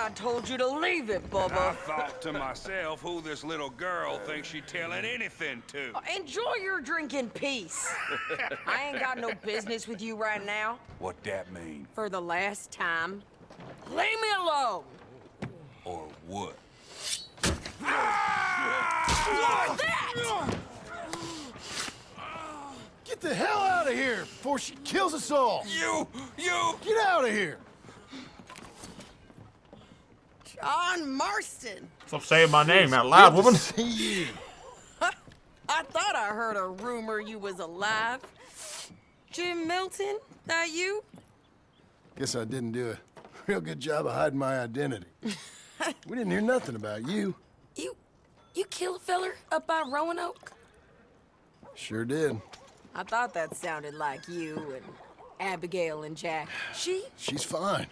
I told you to leave it, Bubba. I thought to myself, who this little girl thinks she telling anything to? Enjoy your drink in peace. I ain't got no business with you right now. What that mean? For the last time, leave me alone. Or what? What's that? Get the hell out of here before she kills us all! You! Get out of here! John Marston. Stop saying my name out loud, woman. See you. I thought I heard a rumor you was alive. Jim Milton, that you? Guess I didn't do a real good job of hiding my identity. We didn't hear nothing about you. You kill a feller up by Roanoke? Sure did. I thought that sounded like you and Abigail and Jack. She's fine.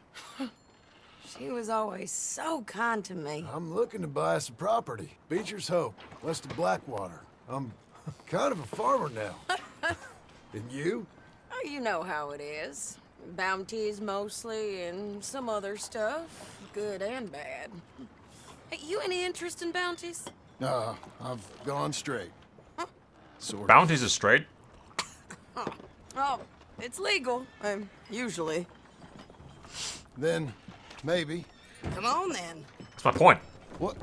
She was always so kind to me. I'm looking to buy us a property. Beecher's Hope, west of Blackwater. I'm kind of a farmer now. And you? Oh, you know how it is. Bounties mostly, and some other stuff, good and bad. Hey, you any interest in bounties? I've gone straight. Sort of. Bounties are straight. Oh, it's legal, usually. Then, maybe. Come on, then. That's my point. What?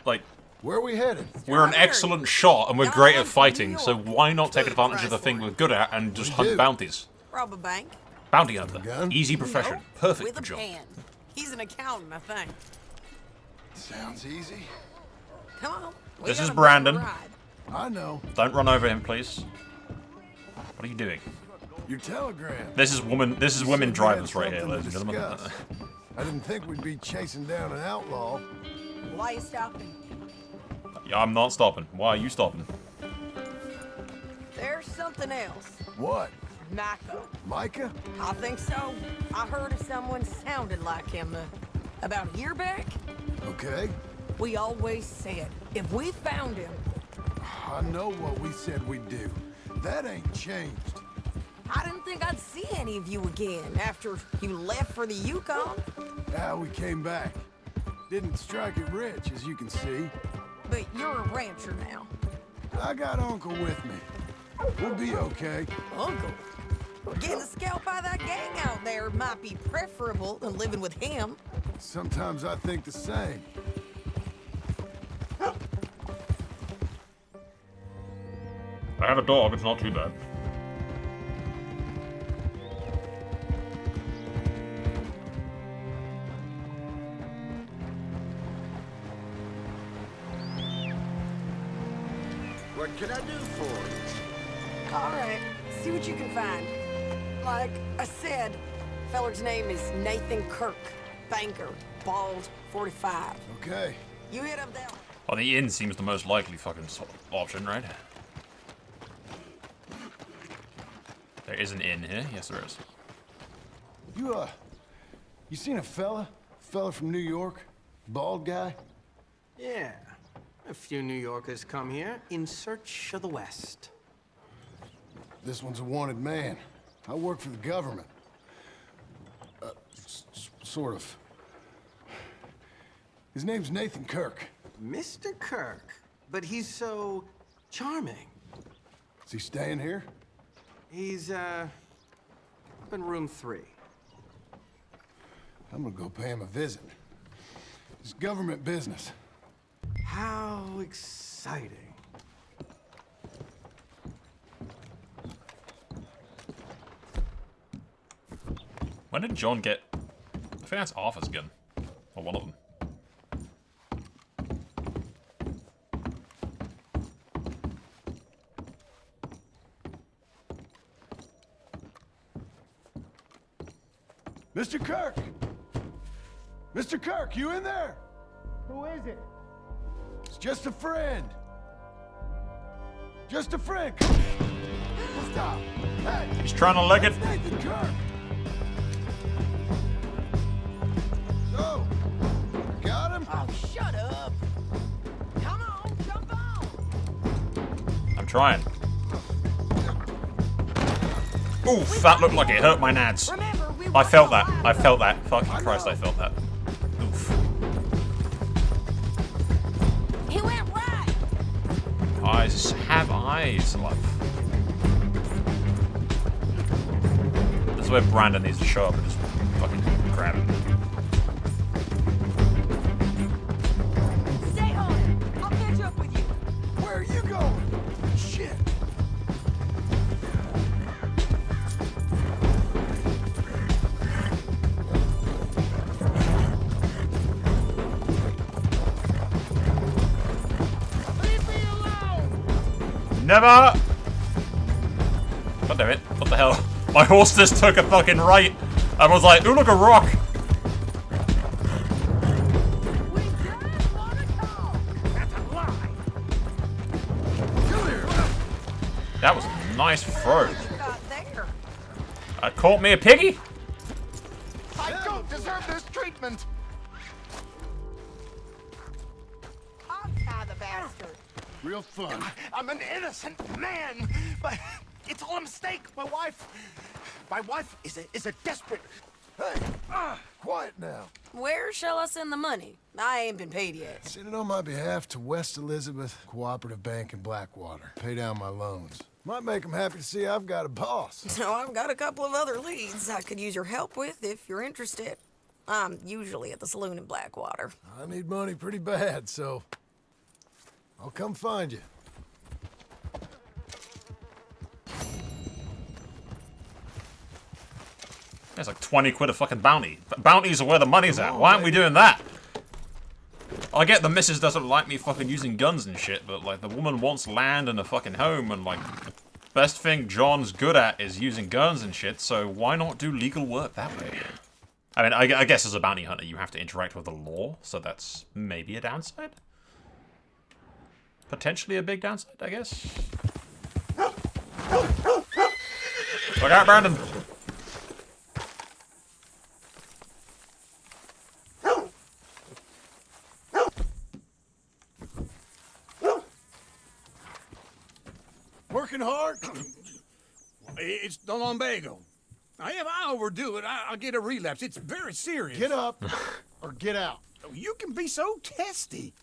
Like, Where are we headed? we're an excellent shot and we're great at fighting, so why not take advantage of the thing we're good at and just hunt bounties? Rob a bank? Bounty hunter. Gun? Easy profession. No, Perfect with for a job. pen. He's an accountant, I think. Sounds easy. Come on. we This got is a Brandon. ride. I know. Don't run over him, please. What are you doing? Your telegram. This is women drivers right here, ladies and gentlemen. Discuss. I didn't think we'd be chasing down an outlaw. Why you stopping? Yeah, I'm not stopping. Why are you stopping? There's something else. What? Micah. Micah? I think so. I heard of someone sounding like him about a year back. Okay. We always said, if we found him, I know what we said we'd do. That ain't changed. I didn't think I'd see any of you again after you left for the Yukon. We came back. Didn't strike it rich, as you can see. But you're a rancher now. I got Uncle with me. We'll be okay. Uncle? Getting the scalp by that gang out there might be preferable than living with him. Sometimes I think the same. I have a dog, it's not too bad. What can I do for you? All right, see what you can find. Like I said, feller's name is Nathan Kirk. Banker, bald, 45. Okay. You hit up that. Well, the inn seems the most likely fucking option, right? There is an inn here. Yes, there is. You seen a fella? Fella from New York? Bald guy? Yeah. A few New Yorkers come here in search of the West. This one's a wanted man. I work for the government. Sort of. His name's Nathan Kirk. Mr. Kirk, but he's so charming. Is he staying here? He's, up in room 3. I'm gonna go pay him a visit. It's government business. How exciting. When did John get... I think that's Arthur's gun. Or one of them. Mr. Kirk! Mr. Kirk, you in there? Who is it? It's just a friend. Just a friend. Stop. Hey! He's trying to leg it. That's Nathan Kirk! So, got him? Oh, shut up. Come on, jump on. I'm trying. Oof, that looked like it hurt my nads. Remember, we I felt want that. I felt that. Fucking Christ, I felt that. Oof. Nice. This is where Brandon needs to show up and just fucking grab him. Stay on it. I'll catch up with you. Where are you going? Shit. Never! God damn it. What the hell? My horse just took a fucking right and was like, ooh, look, a rock! We just want to talk. That's a lie. That was a nice throw. You got there. Caught me a piggy? I don't deserve this treatment! I'll tie the bastard. Real fun. I'm an innocent man, but it's all a mistake. My wife is a desperate. Hey, quiet now. Where shall I send the money? I ain't been paid yet. Send it on my behalf to West Elizabeth Cooperative Bank in Blackwater. Pay down my loans. Might make them happy to see I've got a boss. So I've got a couple of other leads I could use your help with if you're interested. I'm usually at the saloon in Blackwater. I need money pretty bad, so I'll come find you. It's like 20 quid a fucking bounty. Bounties are where the money's at. Why aren't we doing that? I get the missus doesn't like me fucking using guns and shit, but like the woman wants land and a fucking home, and like the best thing John's good at is using guns and shit, so why not do legal work that way? I mean, I guess as a bounty hunter you have to interact with the law, so that's maybe a downside? Potentially a big downside, I guess? Look out, Brandon! Working hard? It's the lumbago. Now, if I overdo it, I'll get a relapse. It's very serious. Get up or get out. You can be so testy.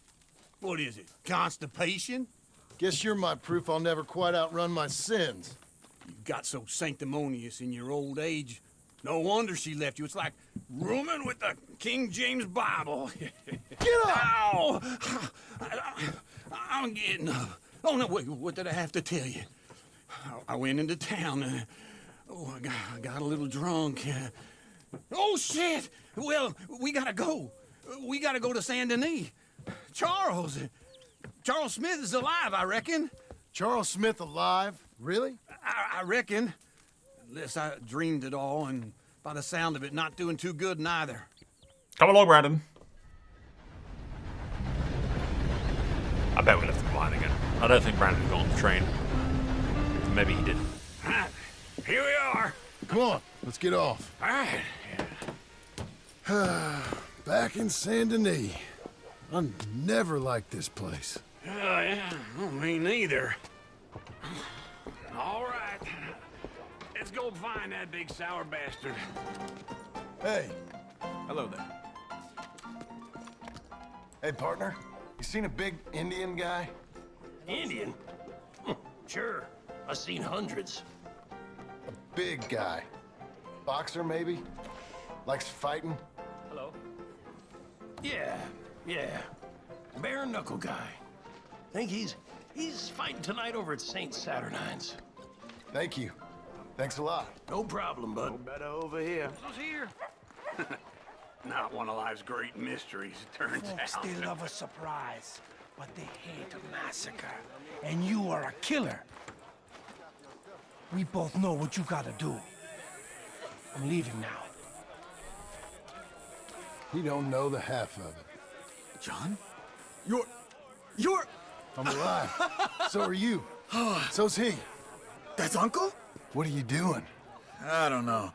What is it? Constipation? Guess you're my proof I'll never quite outrun my sins. You got so sanctimonious in your old age. No wonder she left you. It's like rooming with the King James Bible. Get up! Ow! I'm getting up. Oh, no, wait, what did I have to tell you? I went into town. I got a little drunk. Oh, shit! Well, we gotta go. We gotta go to Saint Denis. Charles Smith is alive, I reckon. Charles Smith alive? Really? I reckon. Unless I dreamed it all, and by the sound of it, not doing too good neither. Come along, Brandon. I bet we left him behind again. I don't think Brandon got on the train. Maybe he didn't. Here we are. Come on, let's get off. All right. Back in Saint Denis. I never liked this place. Yeah, me neither. All right. Let's go find that big sour bastard. Hey. Hello there. Hey, partner. You seen a big Indian guy? Indian? Sure. I've seen hundreds. A big guy. Boxer, maybe? Likes fighting? Hello? Yeah. Bare knuckle guy. Think he's fighting tonight over at St. Saturnine's. Thank you. Thanks a lot. No problem, bud. Better over here. Who's here? Not one of life's great mysteries, it turns Folks, out. they love a surprise, but they hate a massacre. And you are a killer. We both know what you gotta do. I'm leaving now. He don't know the half of it. John? You're... I'm alive. So are you. So's he. That's Uncle? What are you doing? I don't know.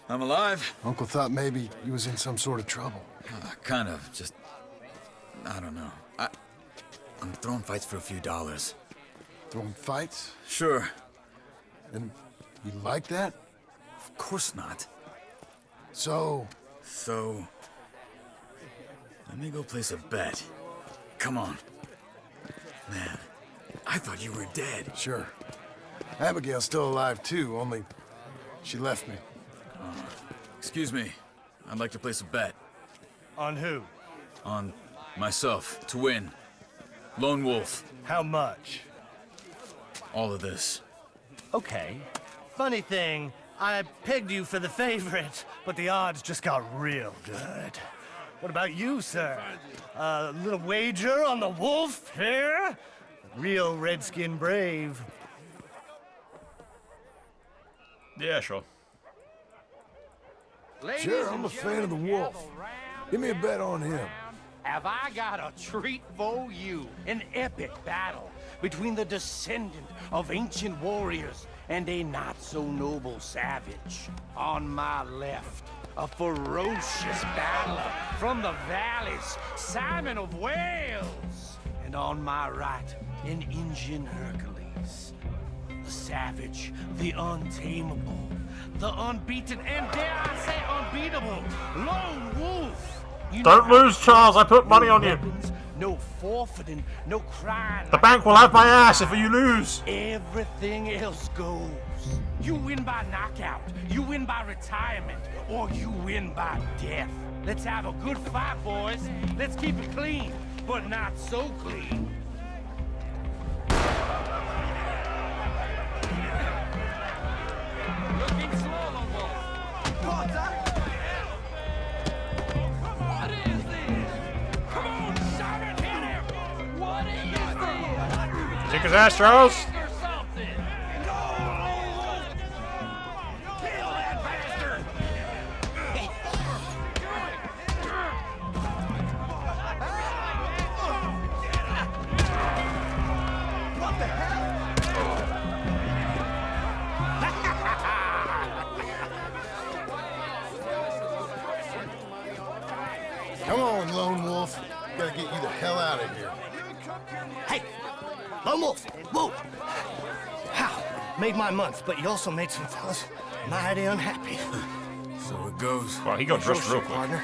I'm alive. Uncle thought maybe he was in some sort of trouble. Kind of. Just... I don't know. I'm throwing fights for a few dollars. Throwing fights? Sure. And you like that? Of course not. So... So... Let me go place a bet. Come on. Man, I I thought you were dead. Sure. Abigail's still alive, too, only she left me. Excuse me. I'd like to place a bet. On who? On myself, to win. Lone Wolf. How much? All of this. Okay. Funny thing, I pegged you for the favorite, but the odds just got real good. What about you, sir? A little wager on the wolf here? Real redskin brave. Yeah, sure. Sure, I'm a fan of the wolf. Give me a bet on him. Have I got a treat for you? An epic battle between the descendant of ancient warriors and a not-so-noble savage. On my left, a ferocious battler from the valleys, Simon of Wales. And on my right, an Indian Hercules. The savage, the untamable, the unbeaten, and dare I say unbeatable, Lone Wolf. You Don't know lose, Charles. I put money on you. weapons, no forfeiting, no crying. The bank will have my ass if you lose. Everything else goes. You win by knockout, you win by retirement, or you win by death. Let's have a good fight, boys. Let's keep it clean, but not so clean. Looking slow, Lone Wolf. Potter! What is this? Come on, Simon, hit him! What is this? Kick his ass, Charles. Or something. Go, Lone Wolf! Kill that bastard! What the hell? Come on, Lone Wolf. Gotta get you the hell out of here. Hey! Lone Wolf! Whoa! How? Made my month, but you also made some fellas mighty unhappy. So it goes. Well, he got dressed real quick. Partner.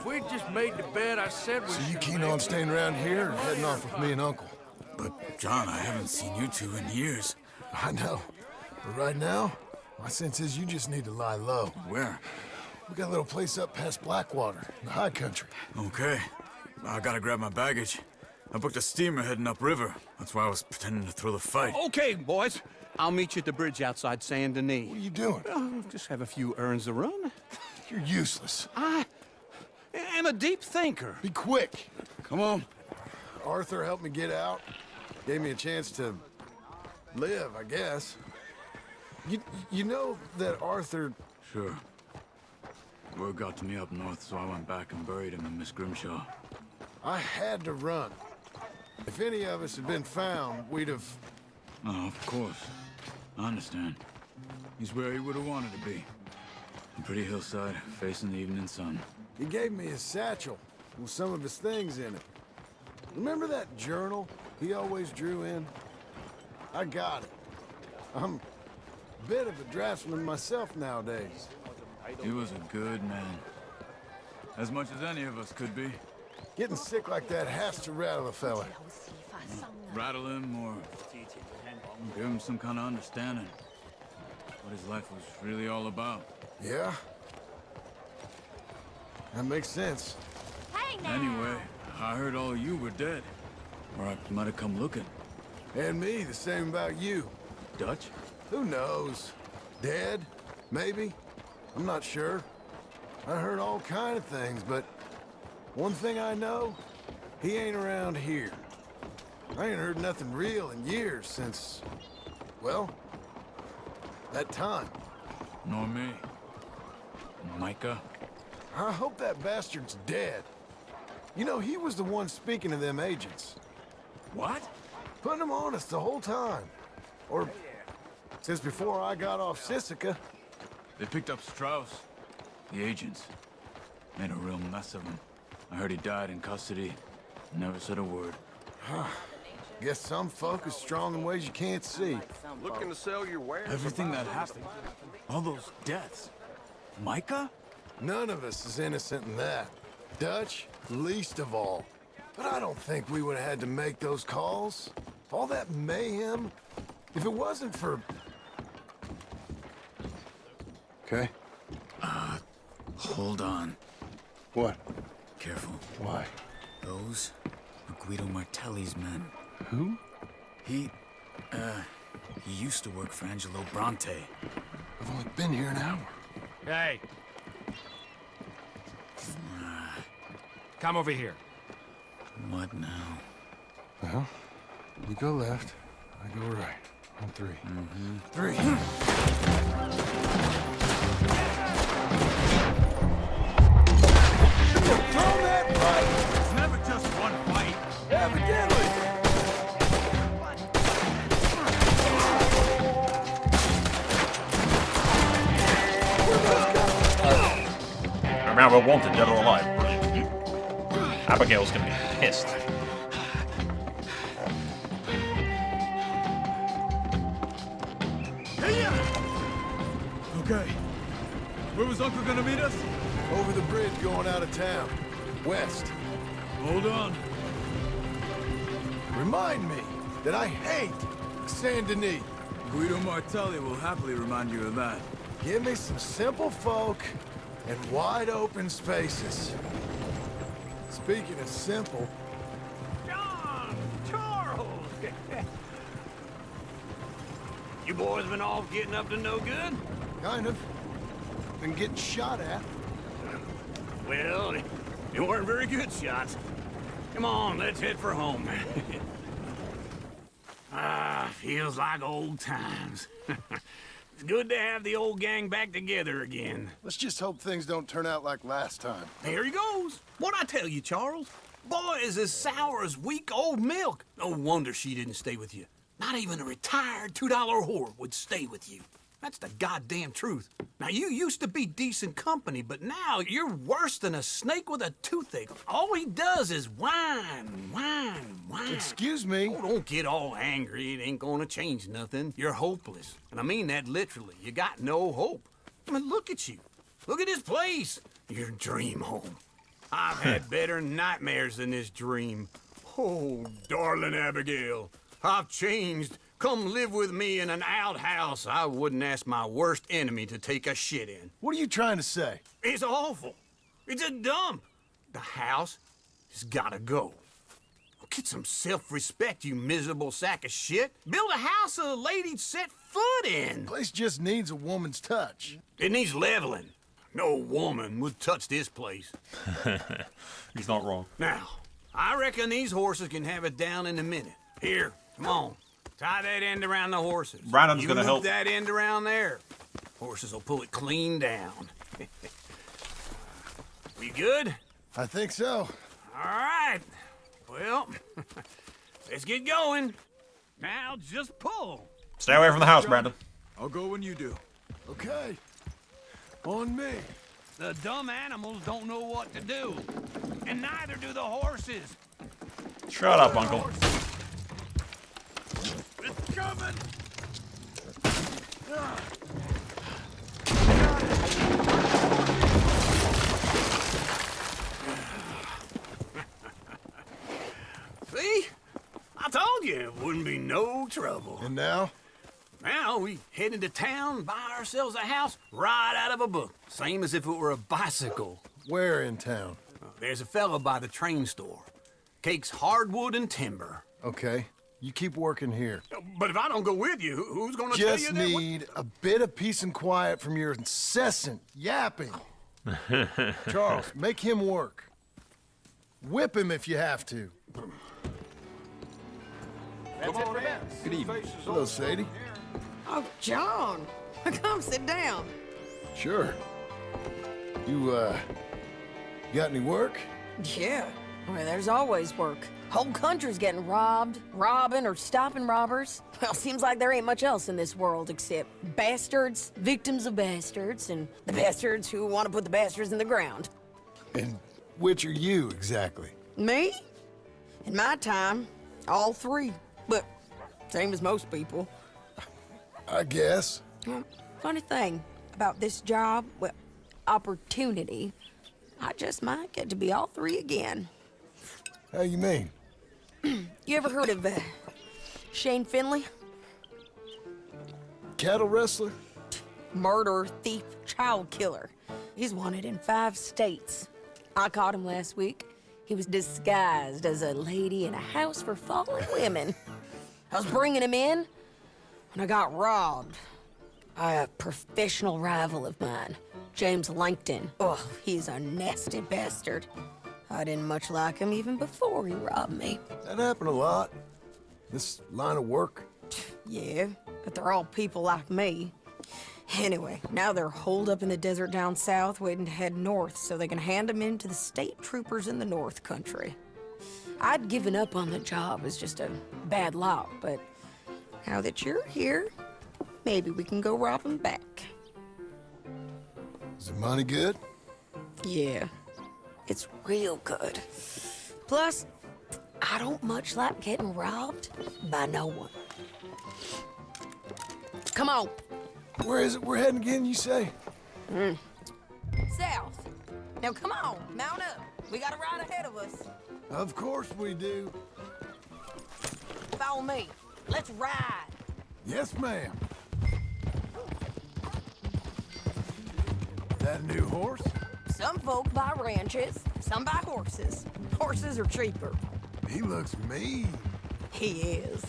We just made the bet I said we So you keen on staying around here or heading off with me and Uncle? But, John, I haven't seen you two in years. I know. But right now, my sense is you just need to lie low. Where? We got a little place up past Blackwater, in the high country. Okay. I gotta grab my baggage. I booked a steamer heading upriver. That's why I was pretending to throw the fight. Okay, boys. I'll meet you at the bridge outside Saint Denis. What are you doing? Oh, just have a few errands to run. You're useless. I am a deep thinker. Be quick. Come on. Arthur helped me get out. Gave me a chance to live, I guess. You know that Arthur... Sure. Word got to me up north, so I went back and buried him in Miss Grimshaw. I had to run. If any of us had been found, we'd have... Oh, of course. I understand. He's where he would have wanted to be. A pretty hillside, facing the evening sun. He gave me his satchel with some of his things in it. Remember that journal he always drew in? I got it. I'm a bit of a draftsman myself nowadays. He was a good man. As much as any of us could be. Getting sick like that has to rattle a fella. Rattle him or give him some kind of understanding. What his life was really all about. Yeah? That makes sense. Anyway, I heard all of you were dead. Or I might have come looking. And me, the same about you. Dutch? Who knows? Dead? Maybe? I'm not sure. I heard all kind of things, but one thing I know, he ain't around here. I ain't heard nothing real in years since, well, that time. Nor me. Micah? I hope that bastard's dead. You know, he was the one speaking to them agents. What? Putting them on us the whole time. Or since before I got off Sisika. They picked up Strauss. The agents. Made a real mess of him. I heard he died in custody. Never said a word. Guess some folk is strong in ways you can't see. Looking to sell your wares? Everything that happened. All those deaths. Micah? None of us is innocent in that. Dutch, least of all. But I don't think we would have had to make those calls. All that mayhem. If it wasn't for... Okay? Hold on. What? Careful. Why? Those are Guido Martelli's men. Who? He used to work for Angelo Bronte. I've only been here an hour. Hey. Come over here. What now? Well, you go left, I go right. On three. Mm-hmm. Three. Throw that fight! It's never just one fight. Evidently! Now we're wanted, dead or alive. Brilliant. Abigail's gonna be pissed. Okay. Where was Uncle gonna meet us? Over the bridge going out of town. West. Hold on. Remind me that I hate Saint Denis. Guido Martelli will happily remind you of that. Give me some simple folk and wide open spaces. Speaking of simple, John! Charles! You boys been off getting up to no good? kind of. Been getting shot at. Well, they weren't very good shots. Come on, let's head for home. Feels like old times. It's good to have the old gang back together again. Let's just hope things don't turn out like last time. There he goes. What'd I tell you, Charles? Boy is as sour as weak old milk. No wonder she didn't stay with you. Not even a retired $2 whore would stay with you. That's the goddamn truth. Now, you used to be decent company, but now you're worse than a snake with a toothache. All he does is whine, whine, whine. Excuse me? Oh, don't get all angry. It ain't gonna change nothing. You're hopeless. And I mean that literally. You got no hope. I mean, look at you. Look at this place. Your dream home. I've had better nightmares than this dream. Oh, darling Abigail, I've changed. Come live with me in an outhouse I wouldn't ask my worst enemy to take a shit in. What are you trying to say? It's awful. It's a dump. The house has gotta go. Get some self-respect, you miserable sack of shit. Build a house a lady'd set foot in. Place just needs a woman's touch. It needs leveling. No woman would touch this place. He's not wrong. Now, I reckon these horses can have it down in a minute. Here, come on. Tie that end around the horses. Brandon's gonna help. Move that end around there. Horses will pull it clean down. We good? I think so. All right. Well, let's get going. Now just pull. Stay away from the house, Brandon. I'll go when you do. Okay. On me. The dumb animals don't know what to do. And neither do the horses. Shut up, Uncle. It's coming! See? I told you it wouldn't be no trouble. And now? Now we head into town, buy ourselves a house right out of a book. Same as if it were a bicycle. Where in town? There's a fella by the train store. Cakes hardwood and timber. Okay. You keep working here. But if I don't go with you, who's gonna tell you Just that? need a bit of peace and quiet from your incessant yapping. Charles, make him work. Whip him if you have to. Good evening. Hello, Sadie. Oh, John, come sit down. Sure. You got any work? Yeah, well, there's always work. Whole country's getting robbed, robbing, or stopping robbers. Well, seems like there ain't much else in this world except bastards, victims of bastards, and the bastards who want to put the bastards in the ground. And which are you, exactly? Me? In my time, all three. But same as most people. I guess. Well, funny thing about this job, well, opportunity, I just might get to be all three again. How you mean? You ever heard of Shane Finley? Cattle wrestler? Murderer, thief, child killer. He's wanted in 5 states. I caught him last week. He was disguised as a lady in a house for fallen women. I was bringing him in when I got robbed by a professional rival of mine, James Langton. Oh, he's a nasty bastard. I didn't much like him even before he robbed me. That happened a lot. This line of work. Yeah, but they're all people like me. Anyway, now they're holed up in the desert down south, waiting to head north so they can hand them in to the state troopers in the north country. I'd given up on the job as just a bad lot, but now that you're here, maybe we can go rob them back. Is the money good? Yeah, it's real good. Plus, I don't much like getting robbed by no one. Come on. Where is it we're heading again, you say? South. Now come on, mount up. We got a ride ahead of us. Of course we do. Follow me. Let's ride. Yes, ma'am. That a new horse? Some folk buy ranches, some buy horses. Horses are cheaper. He looks mean. He is.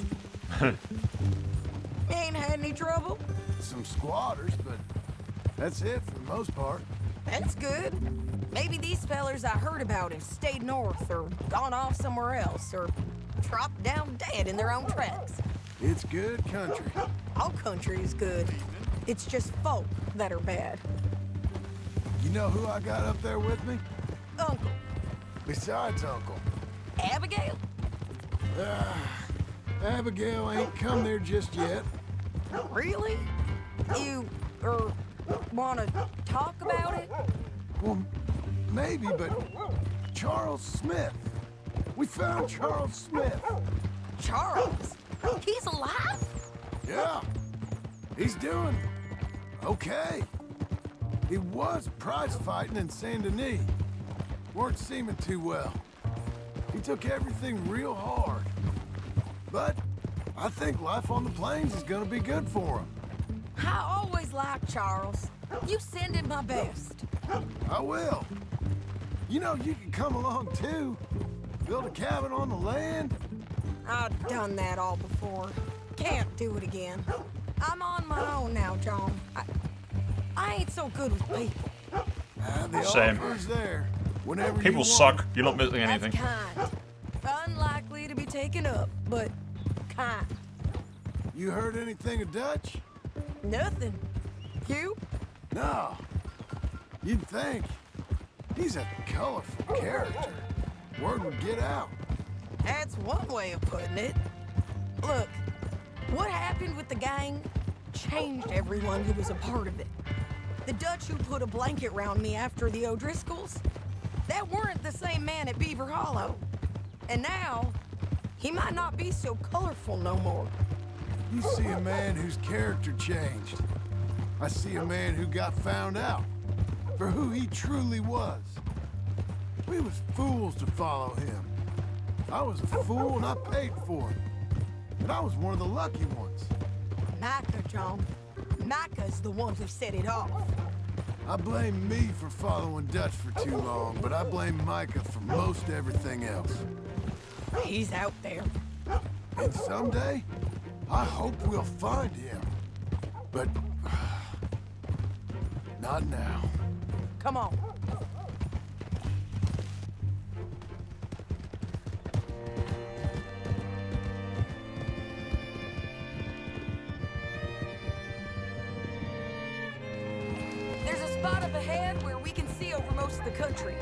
Ain't had any trouble? Some squatters, but that's it for the most part. That's good. Maybe these fellers I heard about have stayed north or gone off somewhere else or dropped down dead in their own tracks. It's good country. All country is good. It's just folk that are bad. You know who I got up there with me? Uncle. Besides Uncle. Abigail? Abigail ain't come there just yet. Really? You, wanna talk about it? Well, maybe, but Charles Smith. We found Charles Smith. Charles? He's alive? Yeah. He's doing okay. He was prize fighting in Saint Denis. Weren't seeming too well. He took everything real hard. But I think life on the plains is gonna be good for him. I always liked Charles. You send him my best. I will. You know, you can come along too. Build a cabin on the land. I've done that all before. Can't do it again. I'm on my own now, John. I ain't so good with people. The Same. offer's there. Whenever People you suck. want. You're not missing anything. That's kind. Unlikely to be taken up, but kind. You heard anything of Dutch? Nothing. You? No. You'd think. He's a colorful character. Word would get out. That's one way of putting it. Look, what happened with the gang changed everyone who was a part of it. The Dutch who put a blanket round me after the O'Driscolls, that weren't the same man at Beaver Hollow. And now, he might not be so colorful no more. You see a man whose character changed. I see a man who got found out for who he truly was. We was fools to follow him. I was a fool and I paid for it. But I was one of the lucky ones. Micah, John. Micah's the one who set it off. I blame me for following Dutch for too long, but I blame Micah for most everything else. He's out there. And someday, I hope we'll find him. But not now. Come on. There's a spot up ahead where we can see over most of the country.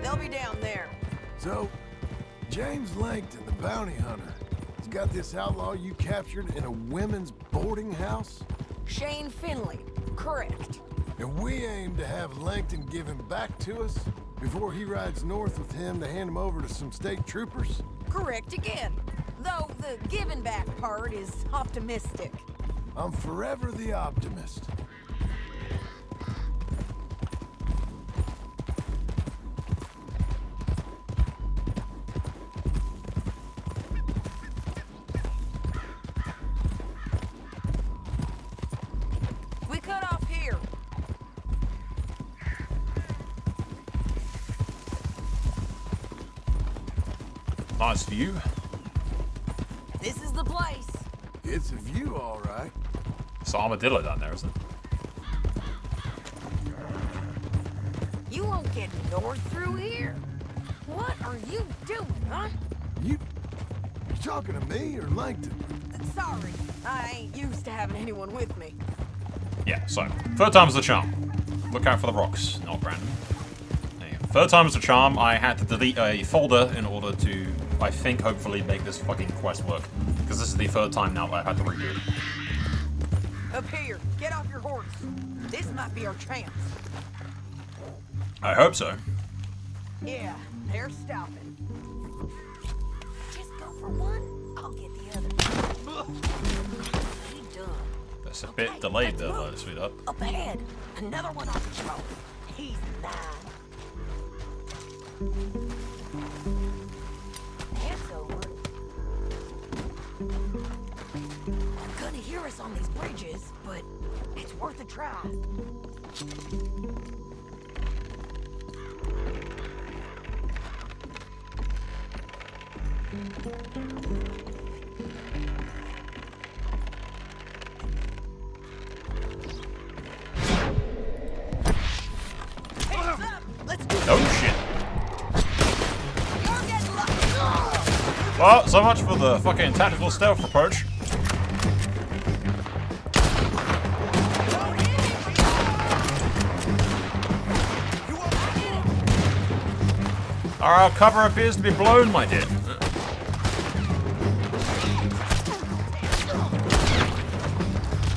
They'll be down there. So, James Langton, the bounty hunter, has got this outlaw you captured in a women's boarding house? Shane Finley, correct. And we aim to have Langton give him back to us before he rides north with him to hand him over to some state troopers? Correct again. Though the giving back part is optimistic. I'm forever the optimist. Nice view. This is the place. It's a view, all right. It's an armadillo down there, isn't it? You won't get north through here. What are you doing, huh? You talking to me or Langton? Sorry, I ain't used to having anyone with me. Yeah, so, third time's the charm. Look out for the rocks, not Brandon. There you go. Third time's the charm. I had to delete a folder in order to, I think, hopefully make this fucking quest work. Because this is the third time now that I've had to redo it. Up here, get off your horse. This might be our chance. I hope so. Yeah, they're stopping. Just go for one, I'll get the other. He done. That's a bit delayed though, sweetheart. Up ahead, another one on patrol. He's mine. That's over. They're gonna hear us on these bridges, but it's worth a try. Oh shit. Well, so much for the fucking tactical stealth approach. Our cover appears to be blown, my dear.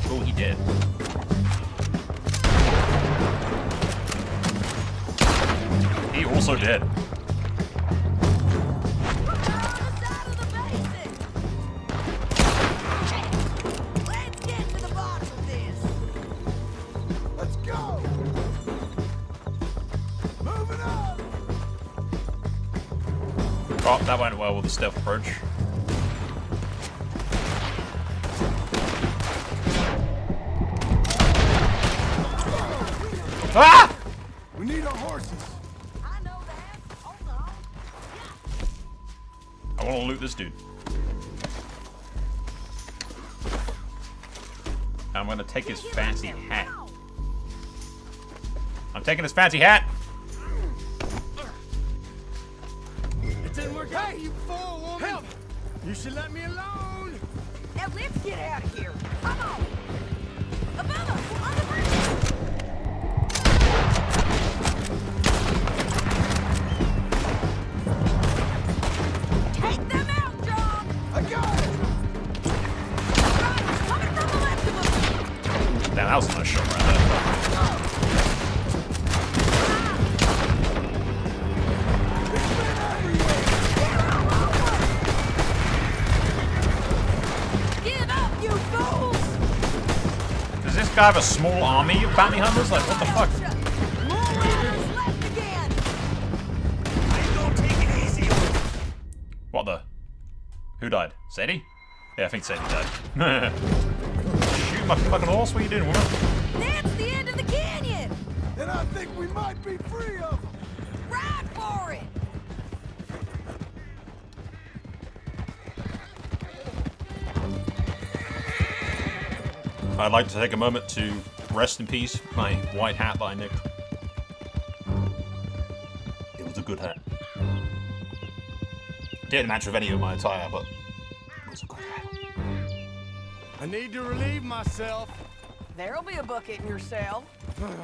Oh, he did. He also did. Let's go! Moving on! Oh, that went well with the stealth approach. Ah! We need our horses. I know that. Hold on. I want to loot this dude. I'm gonna take his fancy hat. I'm taking his fancy hat. It didn't work out, you fool woman! Help! You should let me alone! Now let's get out of here. Come on. Above us, on the bridge. Take them out, John. I got it! Coming from the left of us. Damn, that was a nice shot right there. Give up, you fools! Does this guy have a small army of bounty hunters? Like, what the fuck? More riders left again. What the? Who died? Sadie? Yeah, I think Sadie died. Shoot my fucking horse? What are you doing, woman? That's the end of the canyon. And I think we might be free of them. Ride for it. I'd like to take a moment to rest in peace my white hat that I nicked. It was a good hat. Didn't match with any of my attire, but it was a good hat. I need to relieve myself. There'll be a bucket in your cell.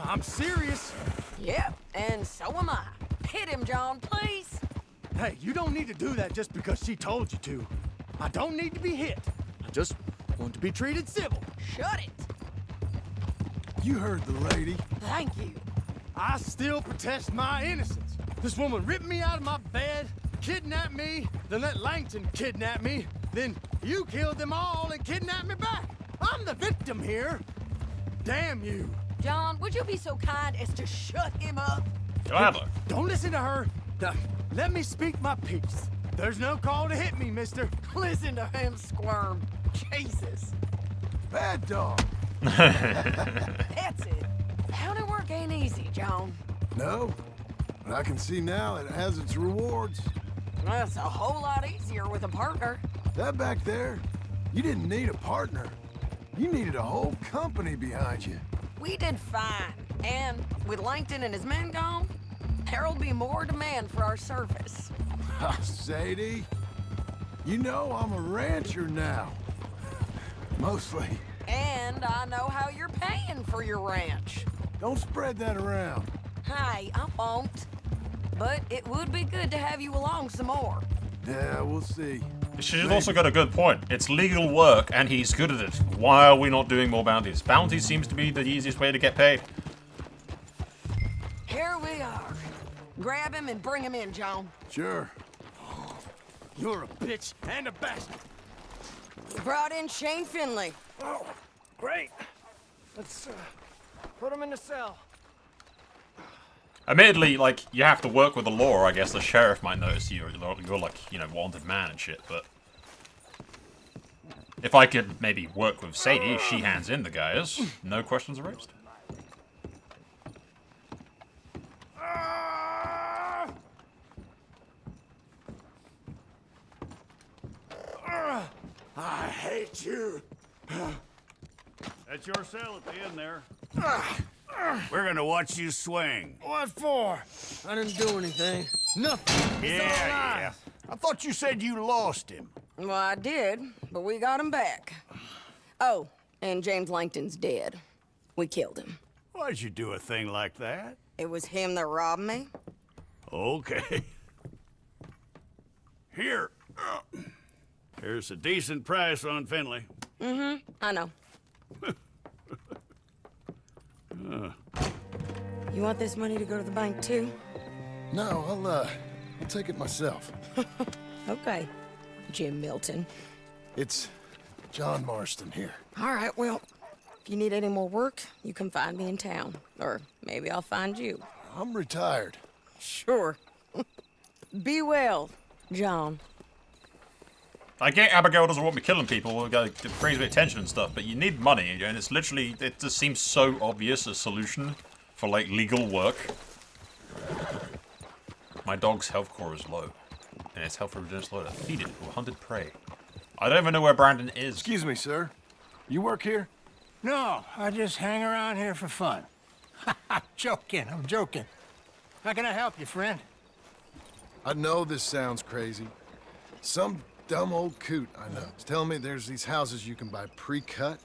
I'm serious. Yep, and so am I. Hit him, John, please. Hey, you don't need to do that just because she told you to. I don't need to be hit. I just want to be treated civil. Shut it. You heard the lady. Thank you. I still protest my innocence. This woman ripped me out of my bed, kidnapped me, then let Langton kidnap me, then you killed them all and kidnapped me back. I'm the victim here. Damn you. John, would you be so kind as to shut him up? Gladly. Don't listen to her. Now, let me speak my piece. There's no call to hit me, mister. Listen to him squirm. Jesus. Bad dog. That's it. County work ain't easy, John. No, but I can see now it has its rewards. That's a whole lot easier with a partner. That back there, you didn't need a partner. You needed a whole company behind you. We did fine. And with Langton and his men gone, there'll be more demand for our service. Sadie, you know I'm a rancher now. Mostly. And I know how you're paying for your ranch. Don't spread that around. Hey, I won't. But it would be good to have you along some more. Yeah, we'll see. She's also got a good point. It's legal work, and he's good at it. Why are we not doing more bounties? Bounties seems to be the easiest way to get paid. Here we are. Grab him and bring him in, John. Sure. You're a bitch and a bastard. We brought in Shane Finley. Oh, great. Let's put him in the cell. Admittedly, like, you have to work with the law. I guess the sheriff might notice you're like, you know, wanted man and shit, but... If I could maybe work with Sadie, if she hands in the guys, no questions raised. I hate you. That's your cell at the end there. We're gonna watch you swing. What for? I didn't do anything. Nothing. It's all Yeah. lies. I thought you said you lost him. Well, I did, but we got him back. Oh, and James Langton's dead. We killed him. Why'd you do a thing like that? It was him that robbed me. Okay. Here. Here's a decent price on Finley. I know. You want this money to go to the bank, too? No, I'll take it myself. Okay, Jim Milton. It's John Marston here. All right, well, if you need any more work, you can find me in town. Or maybe I'll find you. I'm retired. Sure. Be well, John. I get Abigail doesn't want me killing people, it brings a bit of tension and stuff, but you need money, and it's literally, it just seems so obvious a solution for, like, legal work. My dog's health core is low, and its health regenerates low to feed it or hunted prey. I don't even know where Brandon is. Excuse me, sir. You work here? No, I just hang around here for fun. I'm joking, I'm joking. How can I help you, friend? I know this sounds crazy. Some dumb old coot I know is telling me there's these houses you can buy pre-cut.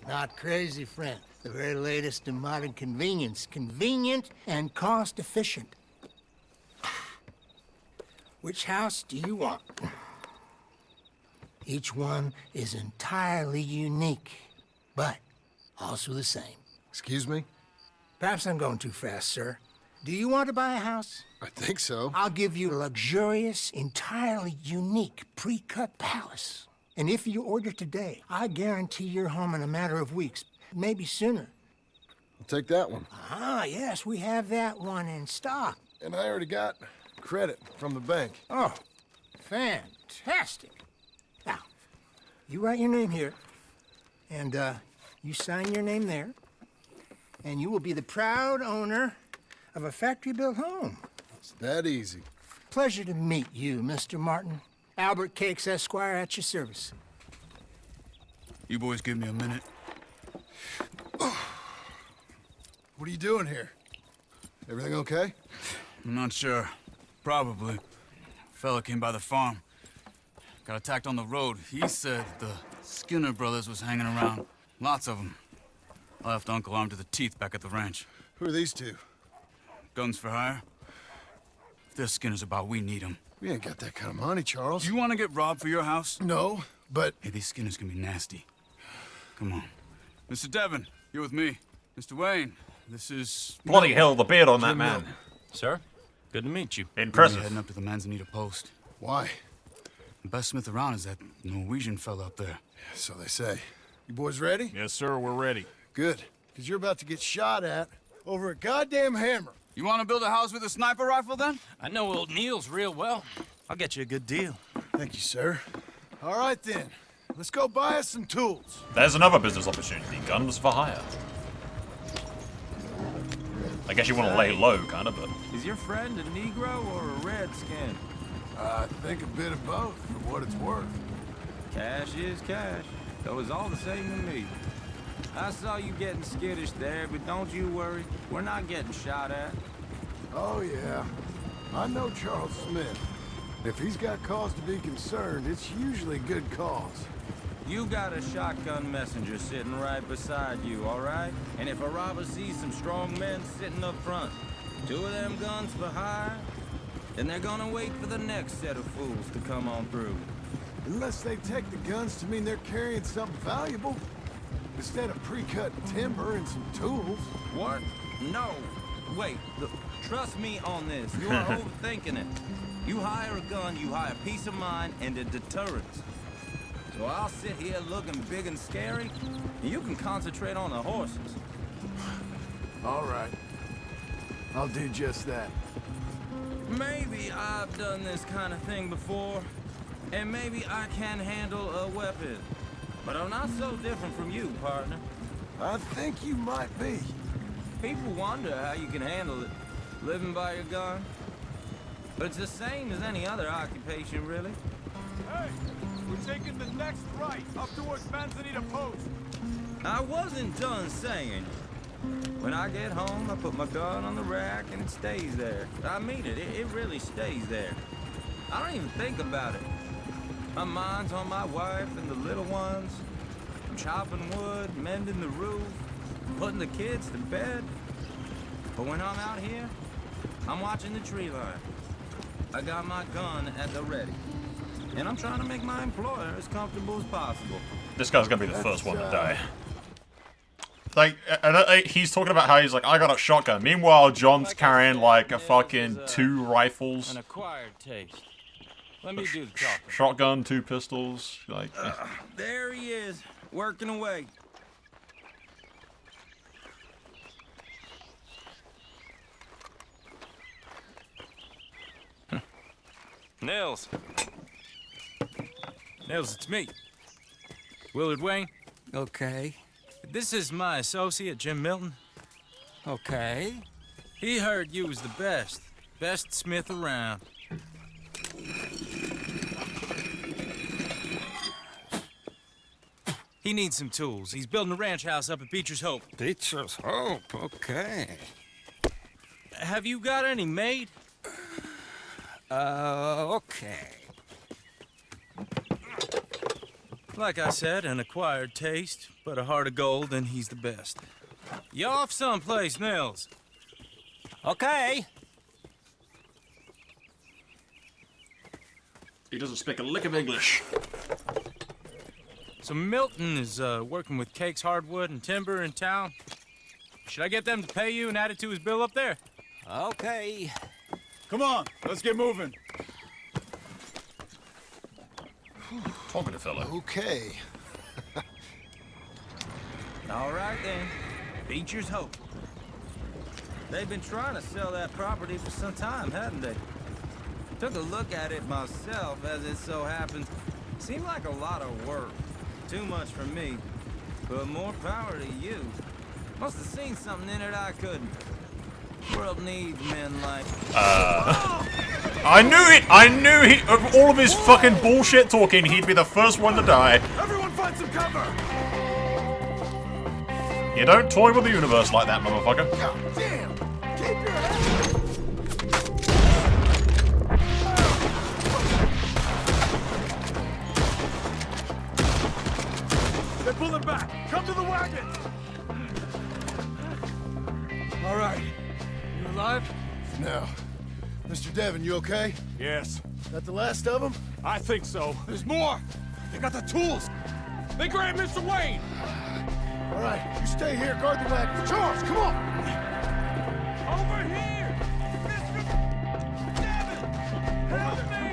Not crazy, friend. The very latest in modern convenience. Convenient and cost-efficient. Which house do you want? Each one is entirely unique, but also the same. Excuse me? Perhaps I'm going too fast, sir. Do you want to buy a house? I think so. I'll give you a luxurious, entirely unique pre-cut palace. And if you order today, I guarantee you're home in a matter of weeks, maybe sooner. I'll take that one. Ah, yes, we have that one in stock. And I already got credit from the bank. Oh, fantastic. Now, you write your name here, and you sign your name there, and you will be the proud owner of a factory-built home. It's that easy. Pleasure to meet you, Mr. Martin. Albert Cakes, Esquire, at your service. You boys give me a minute. What are you doing here? Everything okay? I'm not sure. Probably. Fella came by the farm. Got attacked on the road. He said the Skinner brothers was hanging around. Lots of them. I left Uncle armed to the teeth back at the ranch. Who are these two? Guns for hire. If they're Skinner's about, we need them. We ain't got that kind of money, Charles. You want to get robbed for your house? No, but... Hey, these Skinners can be nasty. Come on. Mr. Devon, you're with me. Mr. Wayne, this is... Bloody hell, the beard on that Jim man. Milton. Sir, good to meet you. We're Impressive. heading up to the Manzanita post. Why? The best smith around is that Norwegian fella up there. So they say. You boys ready? Yes, sir, we're ready. Good. Because you're about to get shot at over a goddamn hammer. You want to build a house with a sniper rifle, then? I know old Neil's real well. I'll get you a good deal. Thank you, sir. All right, then. Let's go buy us some tools. There's another business opportunity. Guns for hire. I guess you want to lay low, kind of, but... Is your friend a Negro or a Redskin? I think a bit of both, for what it's worth. Cash is cash. Though it's all the same to me. I saw you getting skittish there, but don't you worry. We're not getting shot at. Oh, yeah. I know Charles Smith. If he's got cause to be concerned, it's usually good cause. You got a shotgun messenger sitting right beside you, all right? And if a robber sees some strong men sitting up front, 2 of them guns for hire, then they're gonna wait for the next set of fools to come on through. Unless they take the guns to mean they're carrying something valuable. Instead of pre-cut timber and some tools. What? No. Wait, look, trust me on this. You are overthinking it. You hire a gun, you hire peace of mind and a deterrence. So I'll sit here looking big and scary, and you can concentrate on the horses. All right. I'll do just that. Maybe I've done this kind of thing before, and maybe I can handle a weapon. But I'm not so different from you, partner. I think you might be. People wonder how you can handle it, living by your gun. But it's the same as any other occupation, really. Hey, we're taking the next right, up towards Manzanita Post. I wasn't done saying. When I get home, I put my gun on the rack and it stays there. I mean it, it really stays there. I don't even think about it. My mind's on my wife and the little ones. I'm chopping wood, mending the roof, putting the kids to bed. But when I'm out here, I'm watching the tree line. I got my gun at the ready. And I'm trying to make my employer as comfortable as possible. This guy's gonna be the first one to die. Like, he's talking about how he's like, I got a shotgun. Meanwhile, John's carrying like a fucking 2 rifles. An acquired taste. Let me do the talking. Shotgun, 2 pistols. Like, there he is, working away. Nils. Nils, it's me. Willard Wayne. Okay. This is my associate, Jim Milton. Okay. He heard you was the best. Best smith around. He needs some tools. He's building a ranch house up at Beecher's Hope. Beecher's Hope, okay. Have you got any made? Okay. Like I said, an acquired taste, but a heart of gold, and he's the best. You off someplace, Nils? Okay. he doesn't speak a lick of English. So Milton is working with Cake's Hardwood and Timber in town. Should I get them to pay you and add it to his bill up there? Okay. Come on, let's get moving. Talking to fella. Okay. All right then, Beecher's Hope. They've been trying to sell that property for some time, hadn't they? Took a look at it myself, as it so happens. Seemed like a lot of work. Too much for me, but more power to you. Must have seen something in it I couldn't. World needs men like... I knew it! I knew he, of all of his fucking bullshit talking, he'd be the first one to die. Everyone find some cover! You don't toy with the universe like that, motherfucker. God damn! Keep your head! They're pulling back! Come to the wagon! All right. You alive? Now, Mr. Devon, you okay? Yes. That the last of them? I think so. There's more! They got the tools! They grabbed Mr. Wayne! All right, you stay here, guard the wagon. Charles, come on! Over here! Mr. Devon! Help me!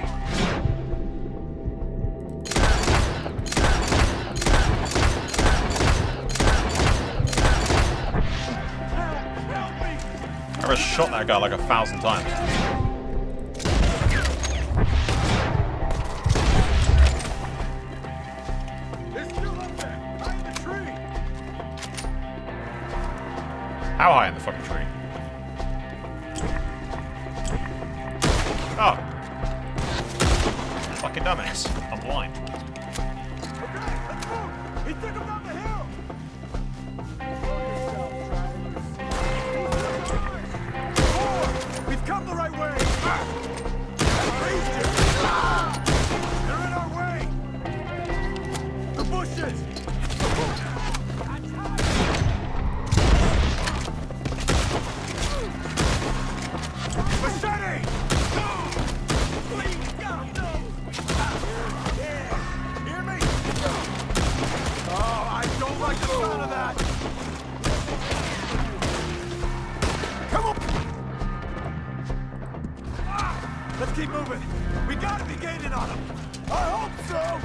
Help me! I just shot that guy like 1,000 times. They're still up there! Behind the tree! How high in the fucking tree? Oh. fucking dumbass. I'm blind. Okay, let's move. He took him down the hill. We've come the right way. They're in our way. The bushes. Machete! Please, God, no! Yeah. Hear me? Oh, I don't like the sound of that. Come on! Let's keep moving. We gotta be gaining on them. I hope so.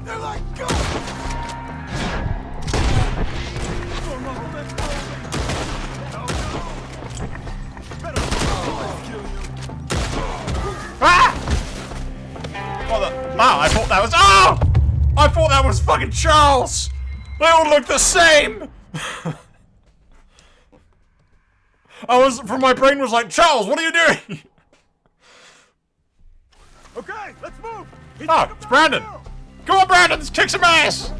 They're like ghosts. Oh, no, let's go. Ah! Oh, wow, I thought that was. Oh! I thought that was fucking Charles! They all look the same! From my brain was like, Charles, what are you doing? Okay, let's move. Oh, it's Brandon. Come on, Brandon, let's kick some ass!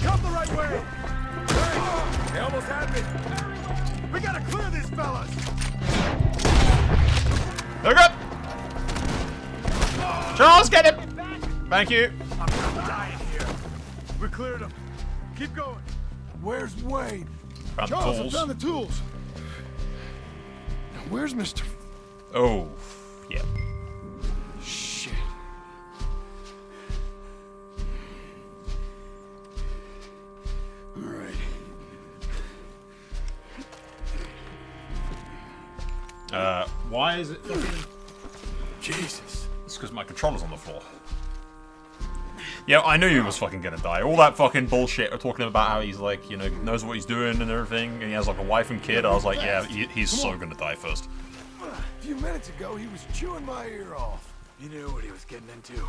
Come the right way! Hurry! They almost had me! We gotta clear these fellas! They're good! Charles, get him! Thank you. I'm dying here. We cleared them. Keep going. Where's Wayne? Found the Charles, I tools. found the tools. Now, where's Mr. Oh, yeah. Shit. All right. Why is it fucking... Jesus. It's because my controller's on the floor. Yeah, I knew he was fucking gonna die. All that fucking bullshit of talking about how he's like, you know, knows what he's doing and everything, and he has like a wife and kid. I was like, yeah, he's so gonna die first. A few minutes ago, he was chewing my ear off. He knew what he was getting into.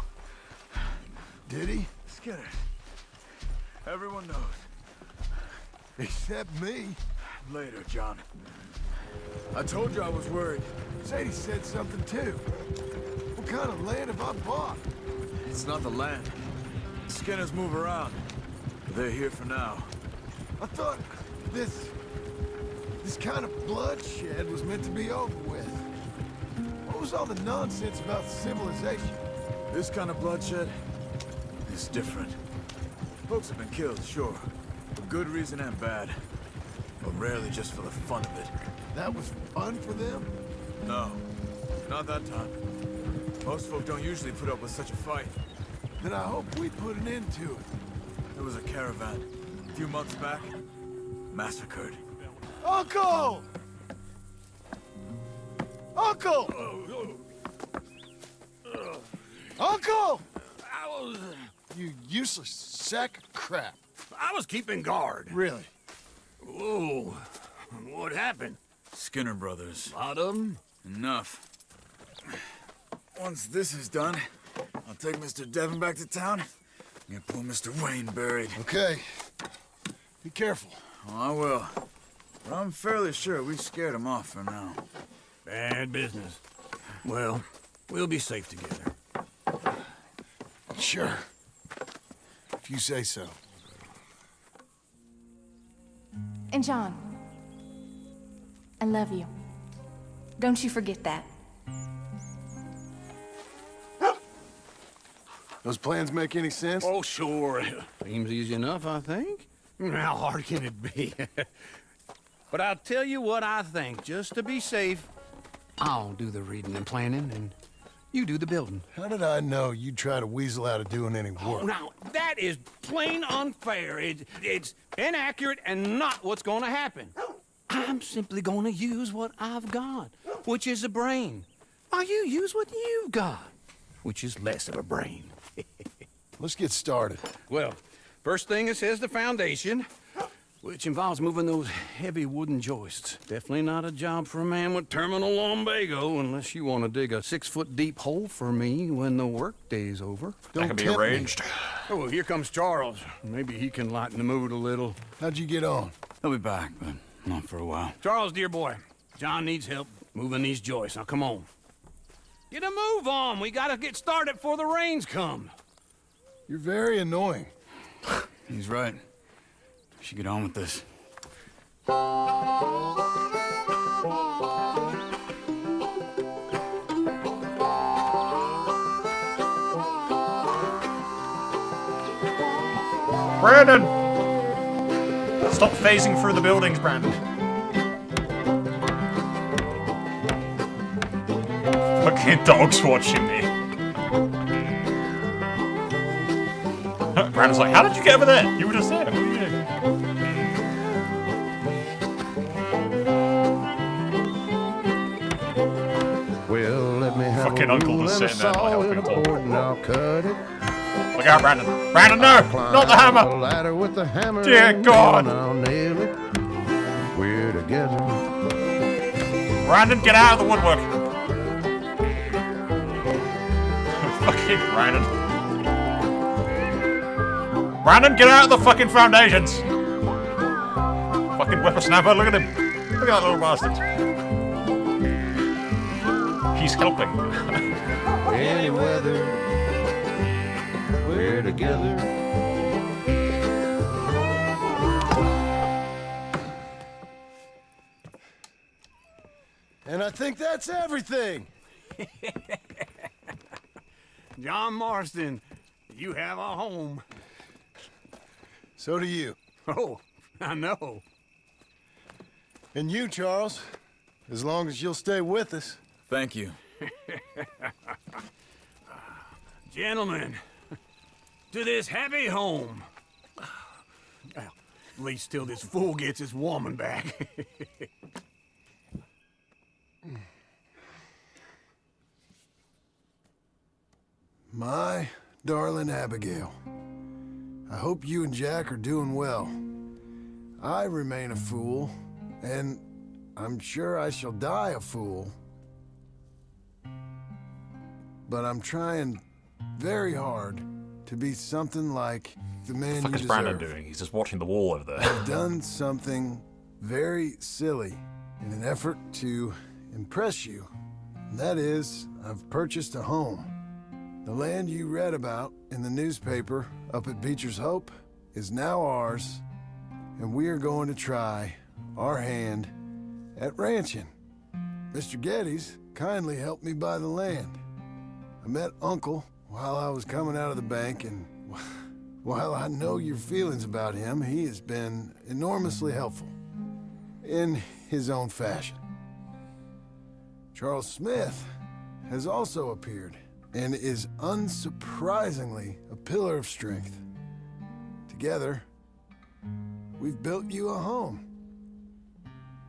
Did he? Skinner. Everyone knows. Except me. Later, John. I told you I was worried. Sadie said something too. What kind of land have I bought? It's not the land. Skinners move around. They're here for now. I thought this kind of bloodshed was meant to be over with. What was all the nonsense about civilization? This kind of bloodshed is different. Folks have been killed, sure. For good reason and bad. But rarely just for the fun of it. That was fun for them? No. Not that time. Most folk don't usually put up with such a fight. Then I hope we put an end to it. There was a caravan a few months back. Massacred. Uncle! Uncle! Uncle! You useless sack of crap. I was keeping guard. Really? Whoa. What happened? Skinner brothers. A lot of them? Enough. Once this is done, I'll take Mr. Devon back to town and get poor Mr. Wayne buried. Okay. Be careful. Oh, I will. But I'm fairly sure we scared him off for now. Bad business. Well, we'll be safe together. Sure. If you say so. And John, I love you. Don't you forget that. Those plans make any sense? Oh, sure. Seems easy enough, I think. How hard can it be? But I'll tell you what I think, just to be safe. I'll do the reading and planning, and you do the building. How did I know you'd try to weasel out of doing any work? Oh, now, that is plain unfair. It's inaccurate and not what's going to happen. I'm simply going to use what I've got, which is a brain. While you use what you've got, which is less of a brain. Let's get started. Well, first thing it says the foundation, which involves moving those heavy wooden joists. Definitely not a job for a man with terminal lumbago, unless you want to dig a 6-foot deep hole for me when the workday's over. That can be arranged. Oh, well, here comes Charles. Maybe he can lighten the mood a little. How'd you get on? They'll be back, but not for a while. Charles, dear boy, John needs help moving these joists. Now, come on. Get a move on. We gotta get started before the rains come. You're very annoying. He's right. We should get on with this. Brandon! Stop phasing through the buildings, Brandon. Fucking dog's watching me. Brandon's like, how did you get over there? You were just there. What are you doing? Well, let me have Fucking a uncle rule just and a sitting there not saw helping and a at all. board and I'll cut it. Look out, Brandon. Brandon, no! Not the The hammer! ladder with the hammer. Dear and God. I'll nail it. We're together. Brandon, get out of the woodwork. Fucking Brandon. Brandon, get out of the fucking foundations. Fucking whippersnapper, look at him. Look at that little bastard. He's helping. Any weather. We're together. And I think that's everything. John Marston, you have a home. So do you. Oh, I know. And you, Charles. As long as you'll stay with us. Thank you. Gentlemen, to this happy home. Well, at least till this fool gets his woman back. My darling Abigail, I hope you and Jack are doing well. I remain a fool, and I'm sure I shall die a fool. But I'm trying very hard to be something like the man What the fuck you is deserve. Brandon doing? He's just watching the wall over there. I've done something very silly in an effort to impress you. And that is, I've purchased a home. The land you read about in the newspaper up at Beecher's Hope is now ours, and we are going to try our hand at ranching. Mr. Geddes kindly helped me buy the land. I met Uncle while I was coming out of the bank, and while I know your feelings about him, he has been enormously helpful in his own fashion. Charles Smith has also appeared and is unsurprisingly a pillar of strength. Together, we've built you a home.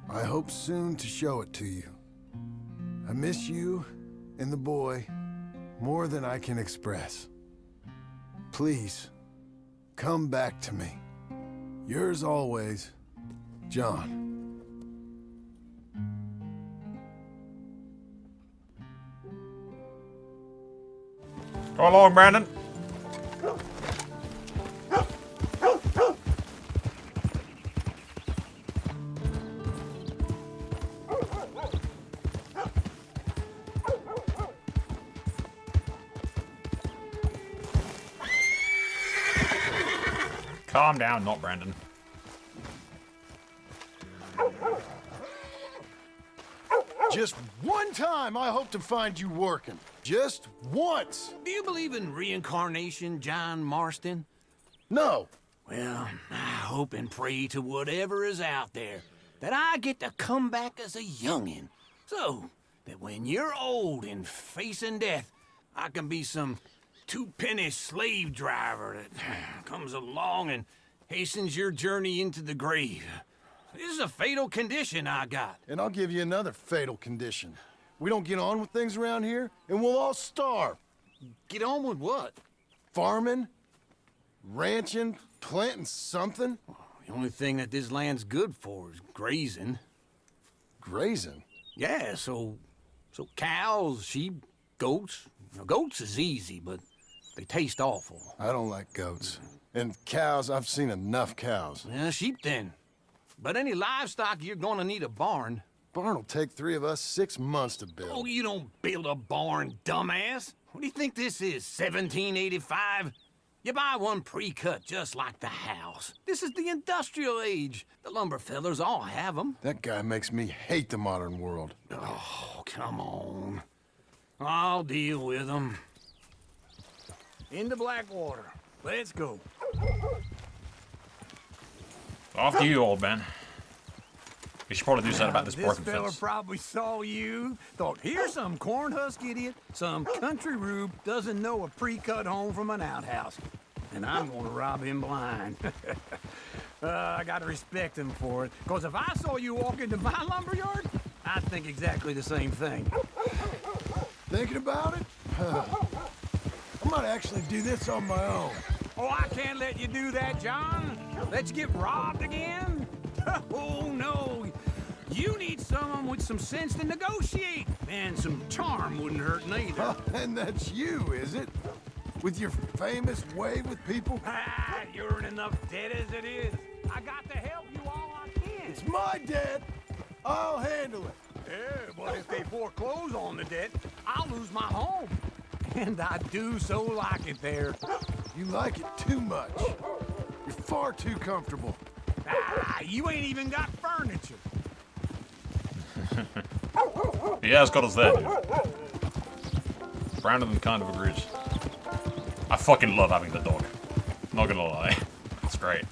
I hope soon to show it to you. I miss you and the boy more than I can express. Please, come back to me. Yours always, John. Go along, Brandon. Calm down, not Brandon. Just one time I hope to find you working. Just once. Do you believe in reincarnation, John Marston? No. Well, I hope and pray to whatever is out there that I get to come back as a youngin', so that when you're old and facing death, I can be some two-penny slave driver that comes along and hastens your journey into the grave. This is a fatal condition I got. And I'll give you another fatal condition. We don't get on with things around here, and we'll all starve. Get on with what? Farming, ranching, planting something. The only thing that this land's good for is grazing. Grazing? Yeah, so cows, sheep, goats. Now, goats is easy, but they taste awful. I don't like goats. And cows, I've seen enough cows. Yeah, sheep then. But any livestock, you're gonna need a barn. Barn will take 3 of us 6 months to build. Oh, you don't build a barn, dumbass. What do you think this is, 1785? You buy one pre-cut just like the house. This is the industrial age. The lumber fellers all have them. That guy makes me hate the modern world. Oh, come on. I'll deal with them. Into Blackwater. Let's go. After you, old man. We should probably do something about this broken fella fence. probably saw you, thought, here's some cornhusk idiot, some country rube doesn't know a pre-cut home from an outhouse. And I'm gonna rob him blind. I gotta respect him for it, because if I saw you walk into my lumberyard, I'd think exactly the same thing. Thinking about it? I might actually do this on my own. Oh, I can't let you do that, John. Let you get robbed again? Oh, no. You need someone with some sense to negotiate. And some charm wouldn't hurt neither. And that's you, is it? With your famous way with people? Ah, you're in enough debt as it is. I got to help you all I can. It's my debt. I'll handle it. Yeah, but if they foreclose on the debt, I'll lose my home. And I do so like it there. You like it too much. You're far too comfortable. Ah, you ain't even got furniture. He has got us there, dude. Brandon kind of agrees. I fucking love having the dog. Not gonna lie. It's great.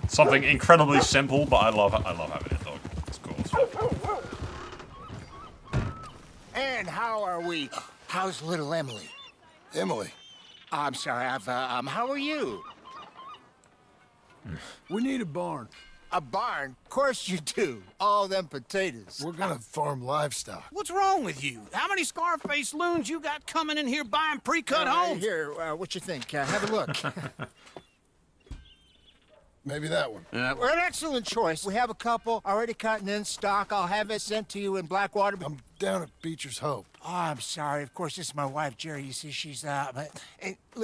Something incredibly simple, but I love having a dog. It's cool as fuck. And how are we? How's little Emily? Emily. I'm sorry, how are you? We need a barn. A barn? Of course you do. All them potatoes. We're gonna farm livestock. What's wrong with you? How many Scarface loons you got coming in here buying pre-cut homes? Here, what you think? Have a look. Maybe that one. We're an excellent choice. We have a couple already cut and in stock. I'll have it sent to you in Blackwater. I'm down at Beecher's Hope. Oh, I'm sorry. Of course, this is my wife, Jerry. You see, she's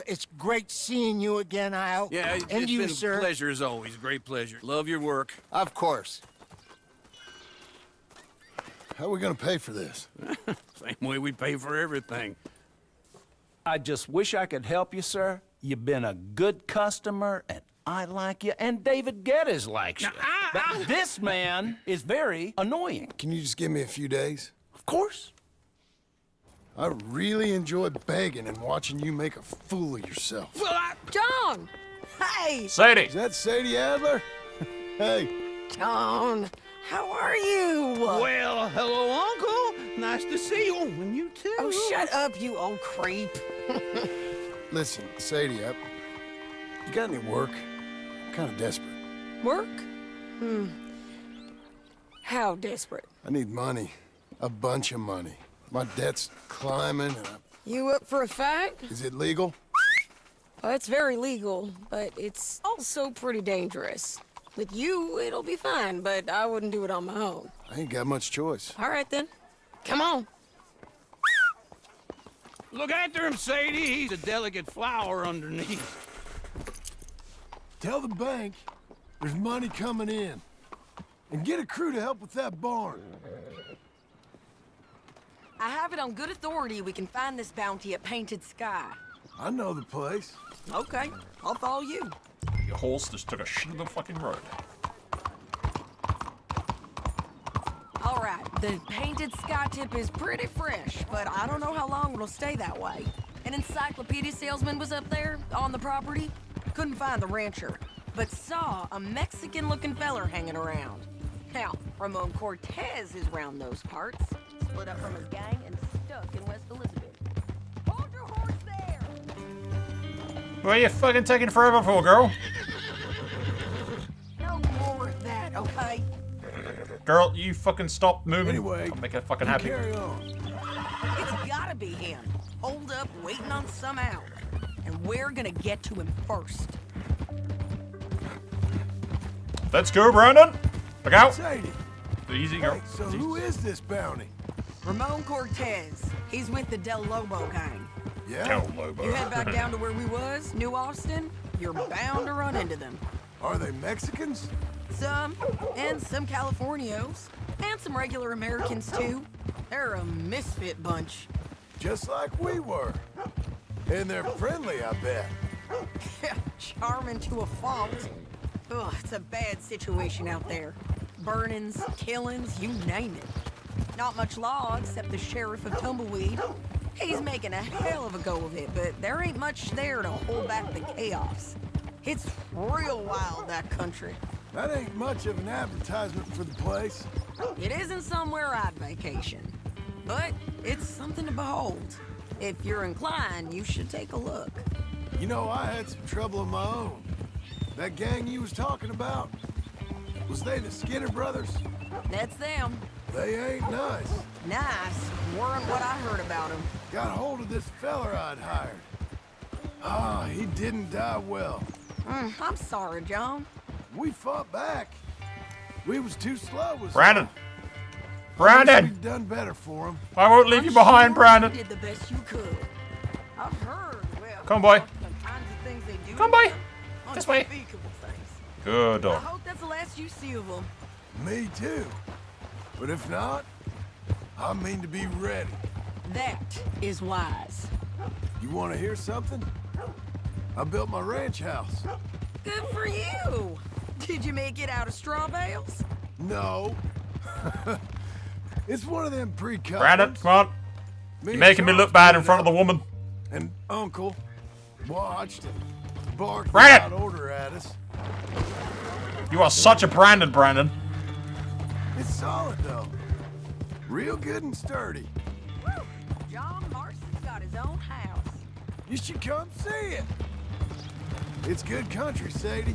it's great seeing you again, Al. Yeah, and it's you, been sir. a pleasure as always. Great pleasure. Love your work. Of course. How are we gonna pay for this? Same way we pay for everything. I just wish I could help you, sir. You've been a good customer, and I like you, and David Geddes likes you. But this man is very annoying. Can you just give me a few days? Of course. I really enjoy begging and watching you make a fool of yourself. John! Hey! Sadie! Is that Sadie Adler? Hey. John, how are you? Well, hello, Uncle. Nice to see you. And you too. Oh, shut up, you old creep. Listen, Sadie, you got any work? I'm kind of desperate. Work? How desperate? I need money. A bunch of money. My debt's climbing and You up for a fight? Is it legal? Well, it's very legal, but it's also pretty dangerous. With you, it'll be fine, but I wouldn't do it on my own. I ain't got much choice. All right, then. Come on. Look after him, Sadie. He's a delicate flower underneath. Tell the bank there's money coming in. And get a crew to help with that barn. I have it on good authority we can find this bounty at Painted Sky. I know the place. Okay, I'll follow you. Your horse just took a shit on the fucking road. All right, the Painted Sky tip is pretty fresh, but I don't know how long it'll stay that way. An encyclopedia salesman was up there on the property. Couldn't find the rancher, but saw a Mexican-looking feller hanging around. Now, Ramon Cortez is round those parts, split up from his gang and stuck in West Elizabeth. Hold your horse there! What are you fucking taking forever for, girl? No more of that, okay? Girl, you fucking stop moving. Anyway, I'll make her fucking happy. Carry on. It's gotta be him. Hold up, waiting on some out. And we're gonna get to him first. Let's go, Brandon. Look out. Sadie. Easy, girl. Hey, so who is this bounty? Ramon Cortez. He's with the Del Lobo gang. Yeah? Del Lobo. You head back down to where we was, New Austin? you're bound to run into them. Are they Mexicans? Some, and some Californios, and some regular Americans too. They're a misfit bunch. Just like we were. And they're friendly, I bet. Charming to a fault. Ugh, it's a bad situation out there. Burnings, killings, you name it. Not much law except the sheriff of Tumbleweed. He's making a hell of a go of it, but there ain't much there to hold back the chaos. It's real wild, that country. That ain't much of an advertisement for the place. It isn't somewhere I'd vacation, but it's something to behold. If you're inclined, you should take a look. You know, I had some trouble of my own. That gang you was talking about, was they the Skinner brothers? That's them. They ain't nice. Nice weren't what I heard about them. Got hold of this feller I'd hired. Ah, he didn't die well. I'm sorry, John. We fought back. We was too slow. Brandon! I Brandon! wish we'd done better for him. I won't leave you behind, Brandon. You did the best you could. I've heard, well, Come, boy. the kinds of things they do. Come, boy. Together, This way. unspeakable things. Good I dog. hope that's the last you see of them. Me too. But if not, I mean to be ready. That is wise. You want to hear something? I built my ranch house. Good for you. Did you make it out of straw bales? No. It's one of them pre-cut Brandon, ones. come on. Me You're and making me Charles look bad in put it front of the up, woman. And Uncle watched and barked Brandon! without order at us. You are such a Brandon, Brandon. It's solid though. Real good and sturdy. Woo! John Marston's got his own house. You should come see it. It's good country, Sadie.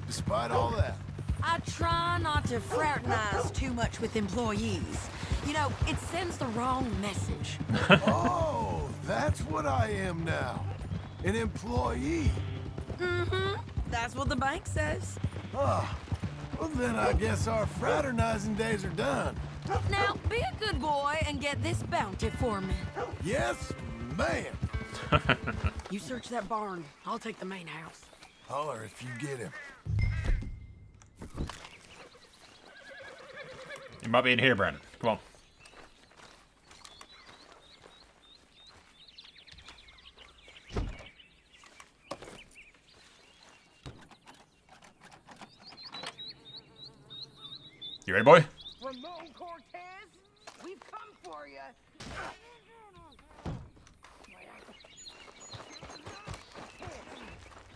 Despite all that. I try not to fraternize too much with employees. You know, it sends the wrong message. Oh, that's what I am now. An employee. Mm-hmm. That's what the bank says. Ah, well then I guess our fraternizing days are done. Now, be a good boy and get this bounty for me. Yes, ma'am. You search that barn. I'll take the main house. Holler if you get him. You might be in here, Brandon. Come on. You ready, boy? Ramon Cortez, we've come for you.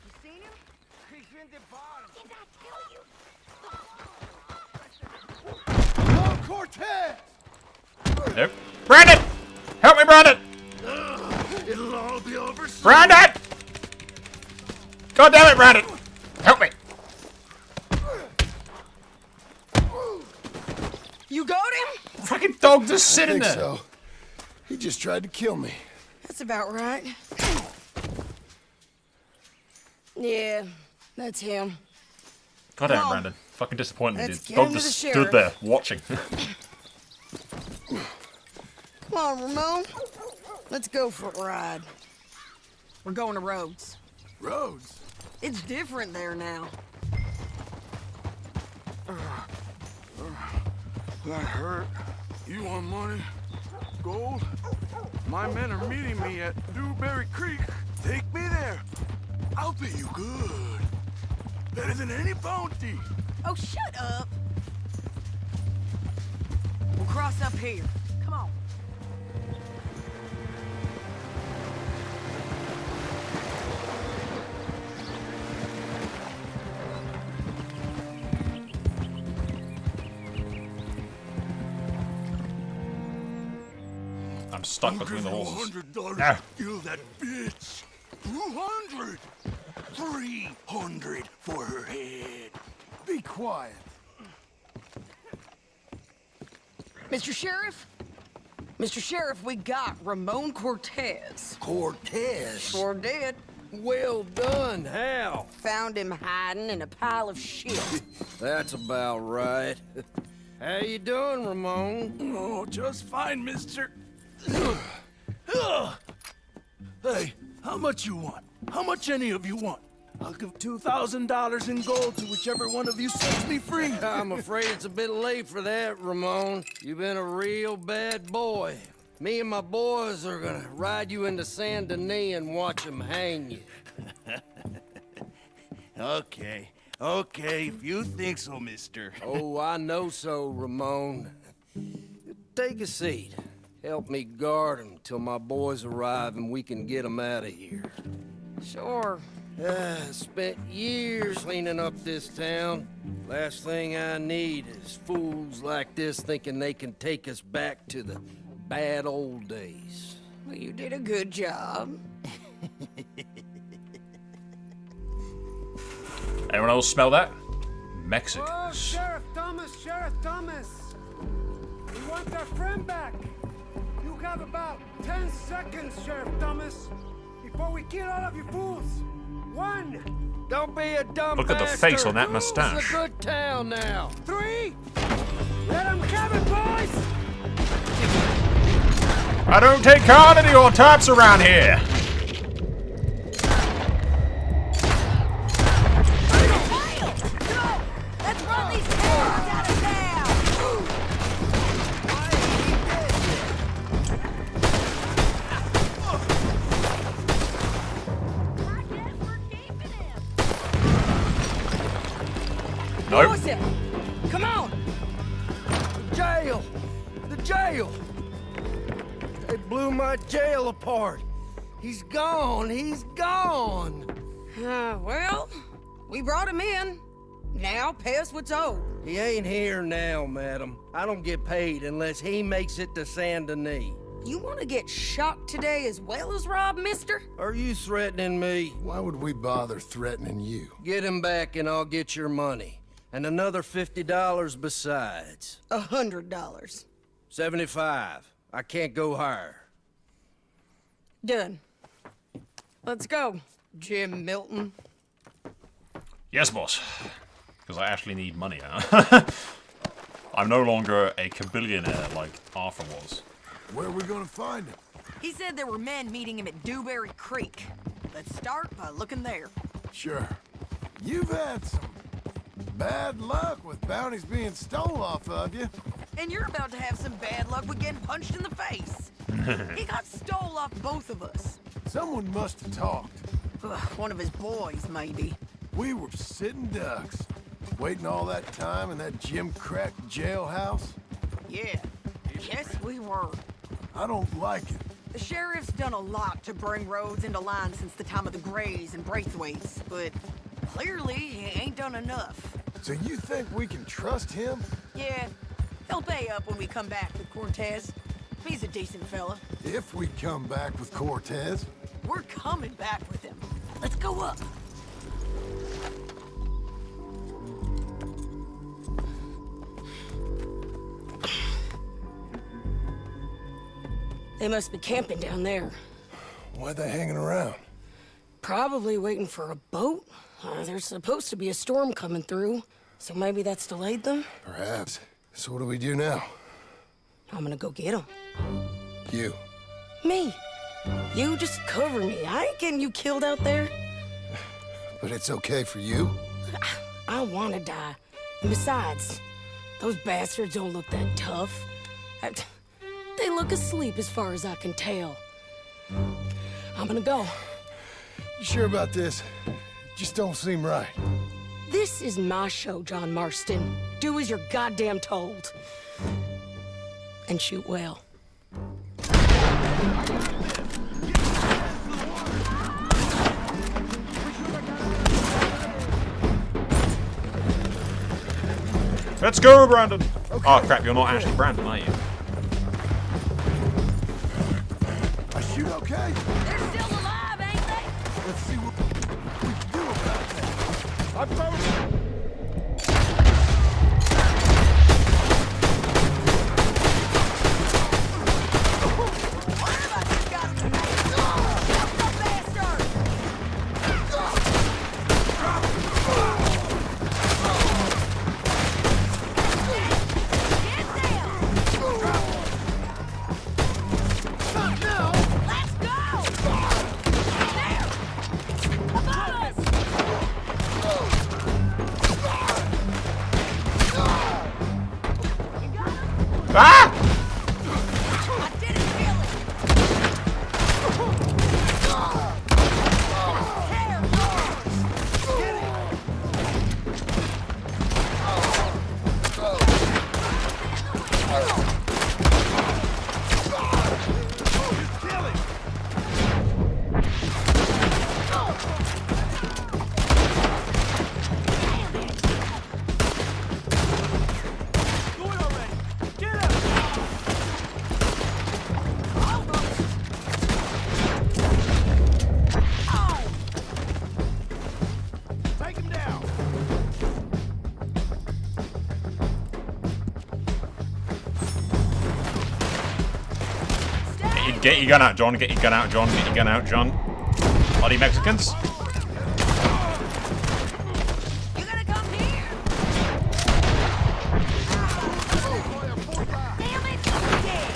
You seen him? He's in the barn. Did I tell you? Ramon Cortez! Nope. Brandon! Help me, Brandon! It'll all be over soon. Brandon! God damn it, Brandon! Help me! You got him? Fucking dog just sitting I think there. so. He just tried to kill me. That's about right. Yeah, that's him. God damn, Come on. Brandon. Fucking disappointing, Let's dude. get Dog him to just the stood sheriff. there watching. Come on, Ramon. Let's go for a ride. We're going to Rhodes. Rhodes? It's different there now. That hurt. You want money? Gold? My men are meeting me at Dewberry Creek. Take me there. I'll pay you good. Better than any bounty. Oh, shut up. We'll cross up here. Come on. I'm stuck between the horses. $100 No. to kill that bitch. 200. 300 for her head. Be quiet. Mr. Sheriff? Mr. Sheriff, we got Ramon Cortez. Cortez? Sure did. Well done, Hal. Found him hiding in a pile of shit. That's about right. How you doing, Ramon? Oh, just fine, mister. Hey, how much you want? How much any of you want? I'll give $2,000 in gold to whichever one of you sets me free. I'm afraid it's a bit late for that, Ramon. You've been a real bad boy. Me and my boys are gonna ride you into Saint Denis and watch them hang you. Okay, if you think so, mister. Oh, I know so, Ramon. Take a seat. Help me guard them till my boys arrive and we can get them out of here. Sure. Spent years cleaning up this town. Last thing I need is fools like this thinking they can take us back to the bad old days. Well, you did a good job. Anyone else smell that? Mexican. Oh, Sheriff Thomas! We want our friend back! You have about 10 seconds, Sheriff Thomas, before we kill all of you fools! 1! Don't be a dumb Look at the bastard. face on that It's mustache. a good town now. 3! Let them have it, boys! I don't take kindly to your types around here. Let's run these cowards out of town! Nope. Force it! Come on! Jail! The jail! They blew my jail apart. He's gone. He's gone. Well, we brought him in. Now pay us what's owed. He ain't here now, madam. I don't get paid unless he makes it to Saint Denis. You want to get shot today as well as Rob, mister? Are you threatening me? Why would we bother threatening you? Get him back and I'll get your money. And another $50 besides. $100. 75. I can't go higher. Done. Let's go, Jim Milton. Yes, boss. Because I actually need money now. I'm no longer a billionaire like Arthur was. Where are we gonna find him? He said there were men meeting him at Dewberry Creek. Let's start by looking there. Sure. You've had some bad luck with bounties being stole off of you. And you're about to have some bad luck with getting punched in the face. He got stole off both of us. Someone must have talked. One of his boys, maybe. We were sitting ducks, waiting all that time in that gim-crack jailhouse. Yeah. Yes, we were. I don't like it. The sheriff's done a lot to bring roads into line since the time of the Grays and Braithwaites, but clearly he ain't done enough. So you think we can trust him? Yeah, he'll pay up when we come back with Cortez. He's a decent fella. If we come back with Cortez. We're coming back with him. Let's go up. They must be camping down there. Why they hanging around? Probably waiting for a boat. There's supposed to be a storm coming through, so maybe that's delayed them? Perhaps. So what do we do now? I'm gonna go get them. You. Me. You just cover me. I ain't getting you killed out there. But it's okay for you? I wanna die. And besides, those bastards don't look that tough. They look asleep as far as I can tell. I'm gonna go. You sure about this? Just don't seem right. This is my show, John Marston. Do as you're goddamn told. And shoot well. Let's go, Brandon! Okay. Oh crap, you're not actually Brandon, are you? I shoot okay? They're still alive, ain't they? Let's see what we can do about that. I'm throwing... Ah! Get your gun out, John. Get your gun out, John. Get your gun out, John. Bloody Mexicans. You gotta come here. Damn it! I'm dead.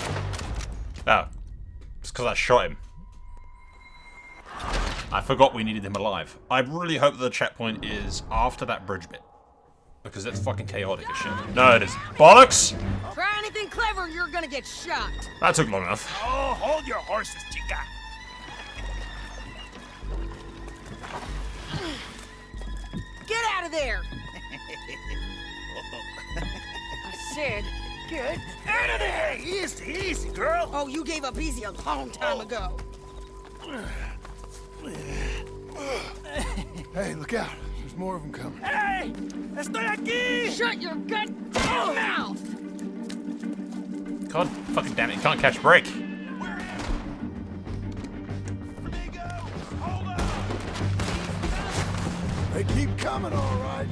Oh. It's because I shot him. I forgot we needed him alive. I really hope that the checkpoint is after that bridge bit. Because it's fucking chaotic as shit. No, it is. Bollocks! Try anything clever, you're gonna get shot. That took long enough. Oh, hold your horses, chica. Get out of there! I said, get out of there! Easy, easy, girl. Oh, you gave up easy a long time ago. Hey, look out. There's more of them coming. Hey! Estoy aquí! Shut your goddamn mouth! God fucking damn it, you can't catch a break. They keep coming, all right.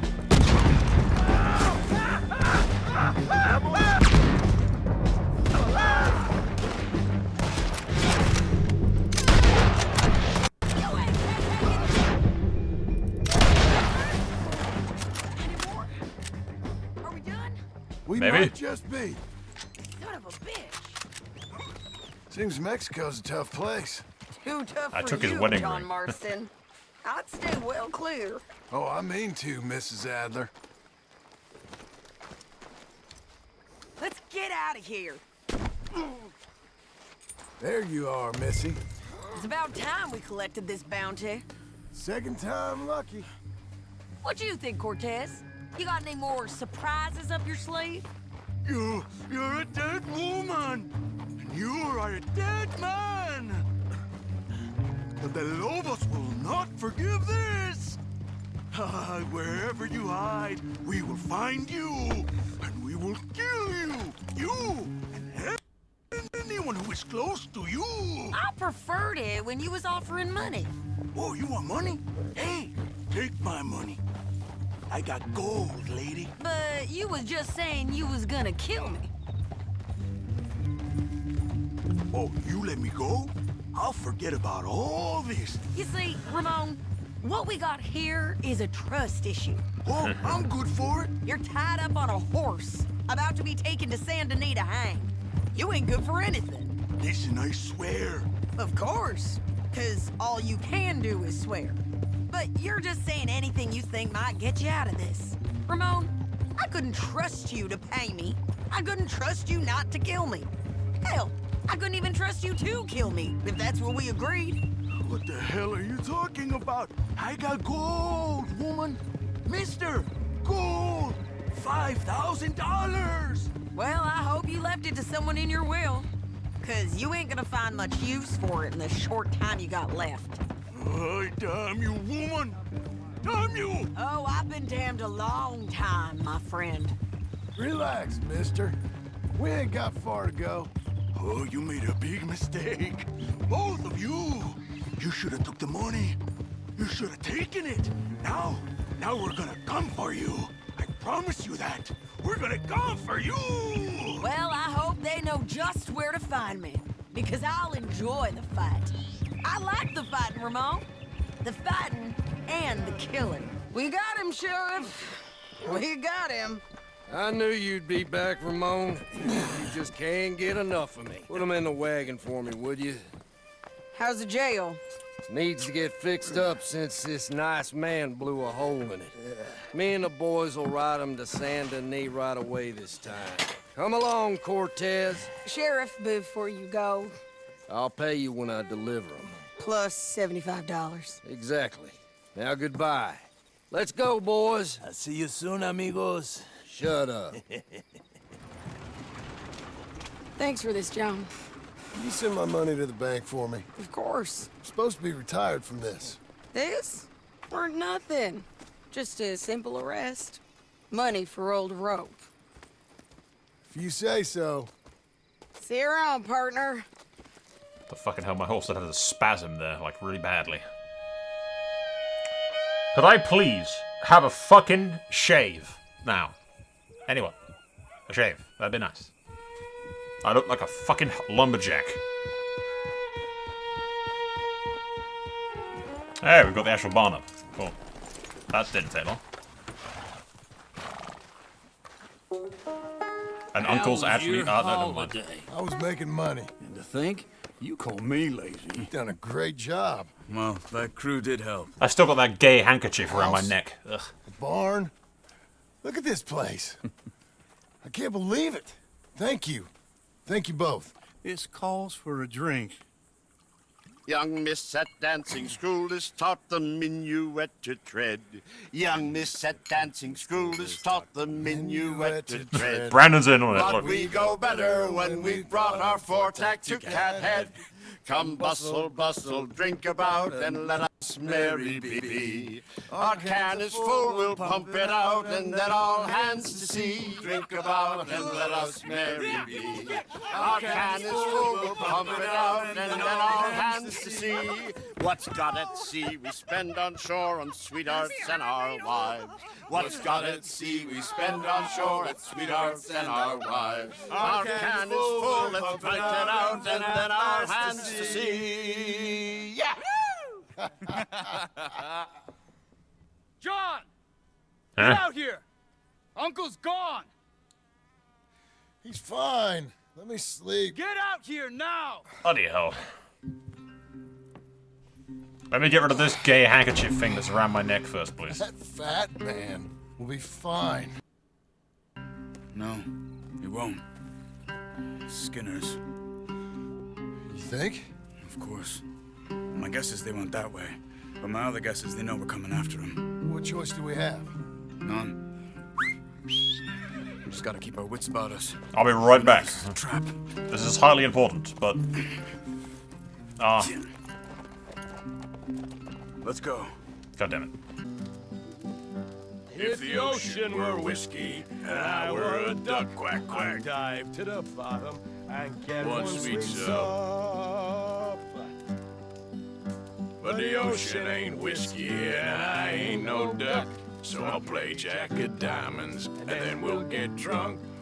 We Maybe. might just be. Son of a bitch. Seems Mexico's a tough place. Too tough I for took his you, wedding John ring. Marston. I'd stay well clear. Oh, I mean to, Mrs. Adler. Let's get out of here. There you are, Missy. It's about time we collected this bounty. Second time lucky. What do you think, Cortez? You got any more surprises up your sleeve? You're a dead woman, and you are a dead man. But the Lobos will not forgive this. Wherever you hide, we will find you, and we will kill you. You and anyone who is close to you. I preferred it when you was offering money. Oh, you want money? Hey, take my money. I got gold, lady. But you was just saying you was gonna kill me. Oh, you let me go? I'll forget about all this. You see, Ramon, what we got here is a trust issue. Oh, I'm good for it. You're tied up on a horse, about to be taken to Saint Denis to hang. You ain't good for anything. Listen, I swear. Of course, because all you can do is swear. But you're just saying anything you think might get you out of this. Ramon, I couldn't trust you to pay me. I couldn't trust you not to kill me. Hell, I couldn't even trust you to kill me, if that's what we agreed. What the hell are you talking about? I got gold, woman. Mister, gold. $5,000. Well, I hope you left it to someone in your will. Because you ain't gonna find much use for it in the short time you got left. Oh, damn you, woman! Damn you! Oh, I've been damned a long time, my friend. Relax, mister. We ain't got far to go. Oh, you made a big mistake. Both of you. You should have took the money. You should have taken it. Now we're gonna come for you. I promise you that. We're gonna come for you! Well, I hope they know just where to find me. Because I'll enjoy the fight. I like the fighting, Ramon. The fighting and the killing. We got him, Sheriff. We got him. I knew you'd be back, Ramon. You just can't get enough of me. Put him in the wagon for me, would you? How's the jail? Needs to get fixed up since this nice man blew a hole in it. Me and the boys will ride him to Saint Denis right away this time. Come along, Cortez. Sheriff, before you go, I'll pay you when I deliver them. plus $75. Exactly. Now goodbye. Let's go, boys. I'll see you soon, amigos. Shut up. Thanks for this, John. You send my money to the bank for me. Of course. I'm supposed to be retired from this. This? Or nothing. Just a simple arrest. Money for old rope. If you say so. See you around, partner. The fucking hell, my horse had a spasm there, like, really badly. Could I please have a fucking shave now? Anyone? A shave. That'd be nice. I look like a fucking lumberjack. Hey, we've got the actual barn up. Cool. That didn't take long. And Uncle's actually... Oh, no, never mind. I was making money. And to think, you call me lazy. You've done a great job. Well, that crew did help. I still got that gay handkerchief around my neck. Ugh. The barn. Look at this place. I can't believe it. Thank you. Thank you both. This calls for a drink. Young miss at dancing school is taught the minuet to tread. Young miss at dancing school is taught the minuet to tread. Brandon's in on it. But Look. we go better when we've brought our four-tack to Cathead. Come bustle, bustle, drink about, and let us merry be. Our can is full, we'll pump it out, and then all hands to see. Drink about, and let us merry be. Our can is full, we'll pump it out, and then all hands to see. What's got at sea we spend on shore on sweethearts and our wives. What's got at sea we spend on shore at sweethearts and our wives. Our can is full, let's drink it out, and then our hands to see. Yeah! John! Huh? Get out here! Uncle's gone! He's fine. Let me sleep. Get out here now! Bloody hell. Let me get rid of this gay handkerchief thing that's around my neck first, please. That fat man will be fine. No, he won't. Skinner's. You think? Of course. My guess is they went that way. But my other guess is they know we're coming after him. What choice do we have? None. We just gotta keep our wits about us. I'll be right back. This is a trap. This is highly important, but... Let's go. God damn it. If the ocean were whiskey and I were a duck, quack, quack, I'd dive to the bottom and get one sweet sup. But the ocean ain't whiskey and I ain't no duck, so I'll play Jack of Diamonds and then we'll get drunk.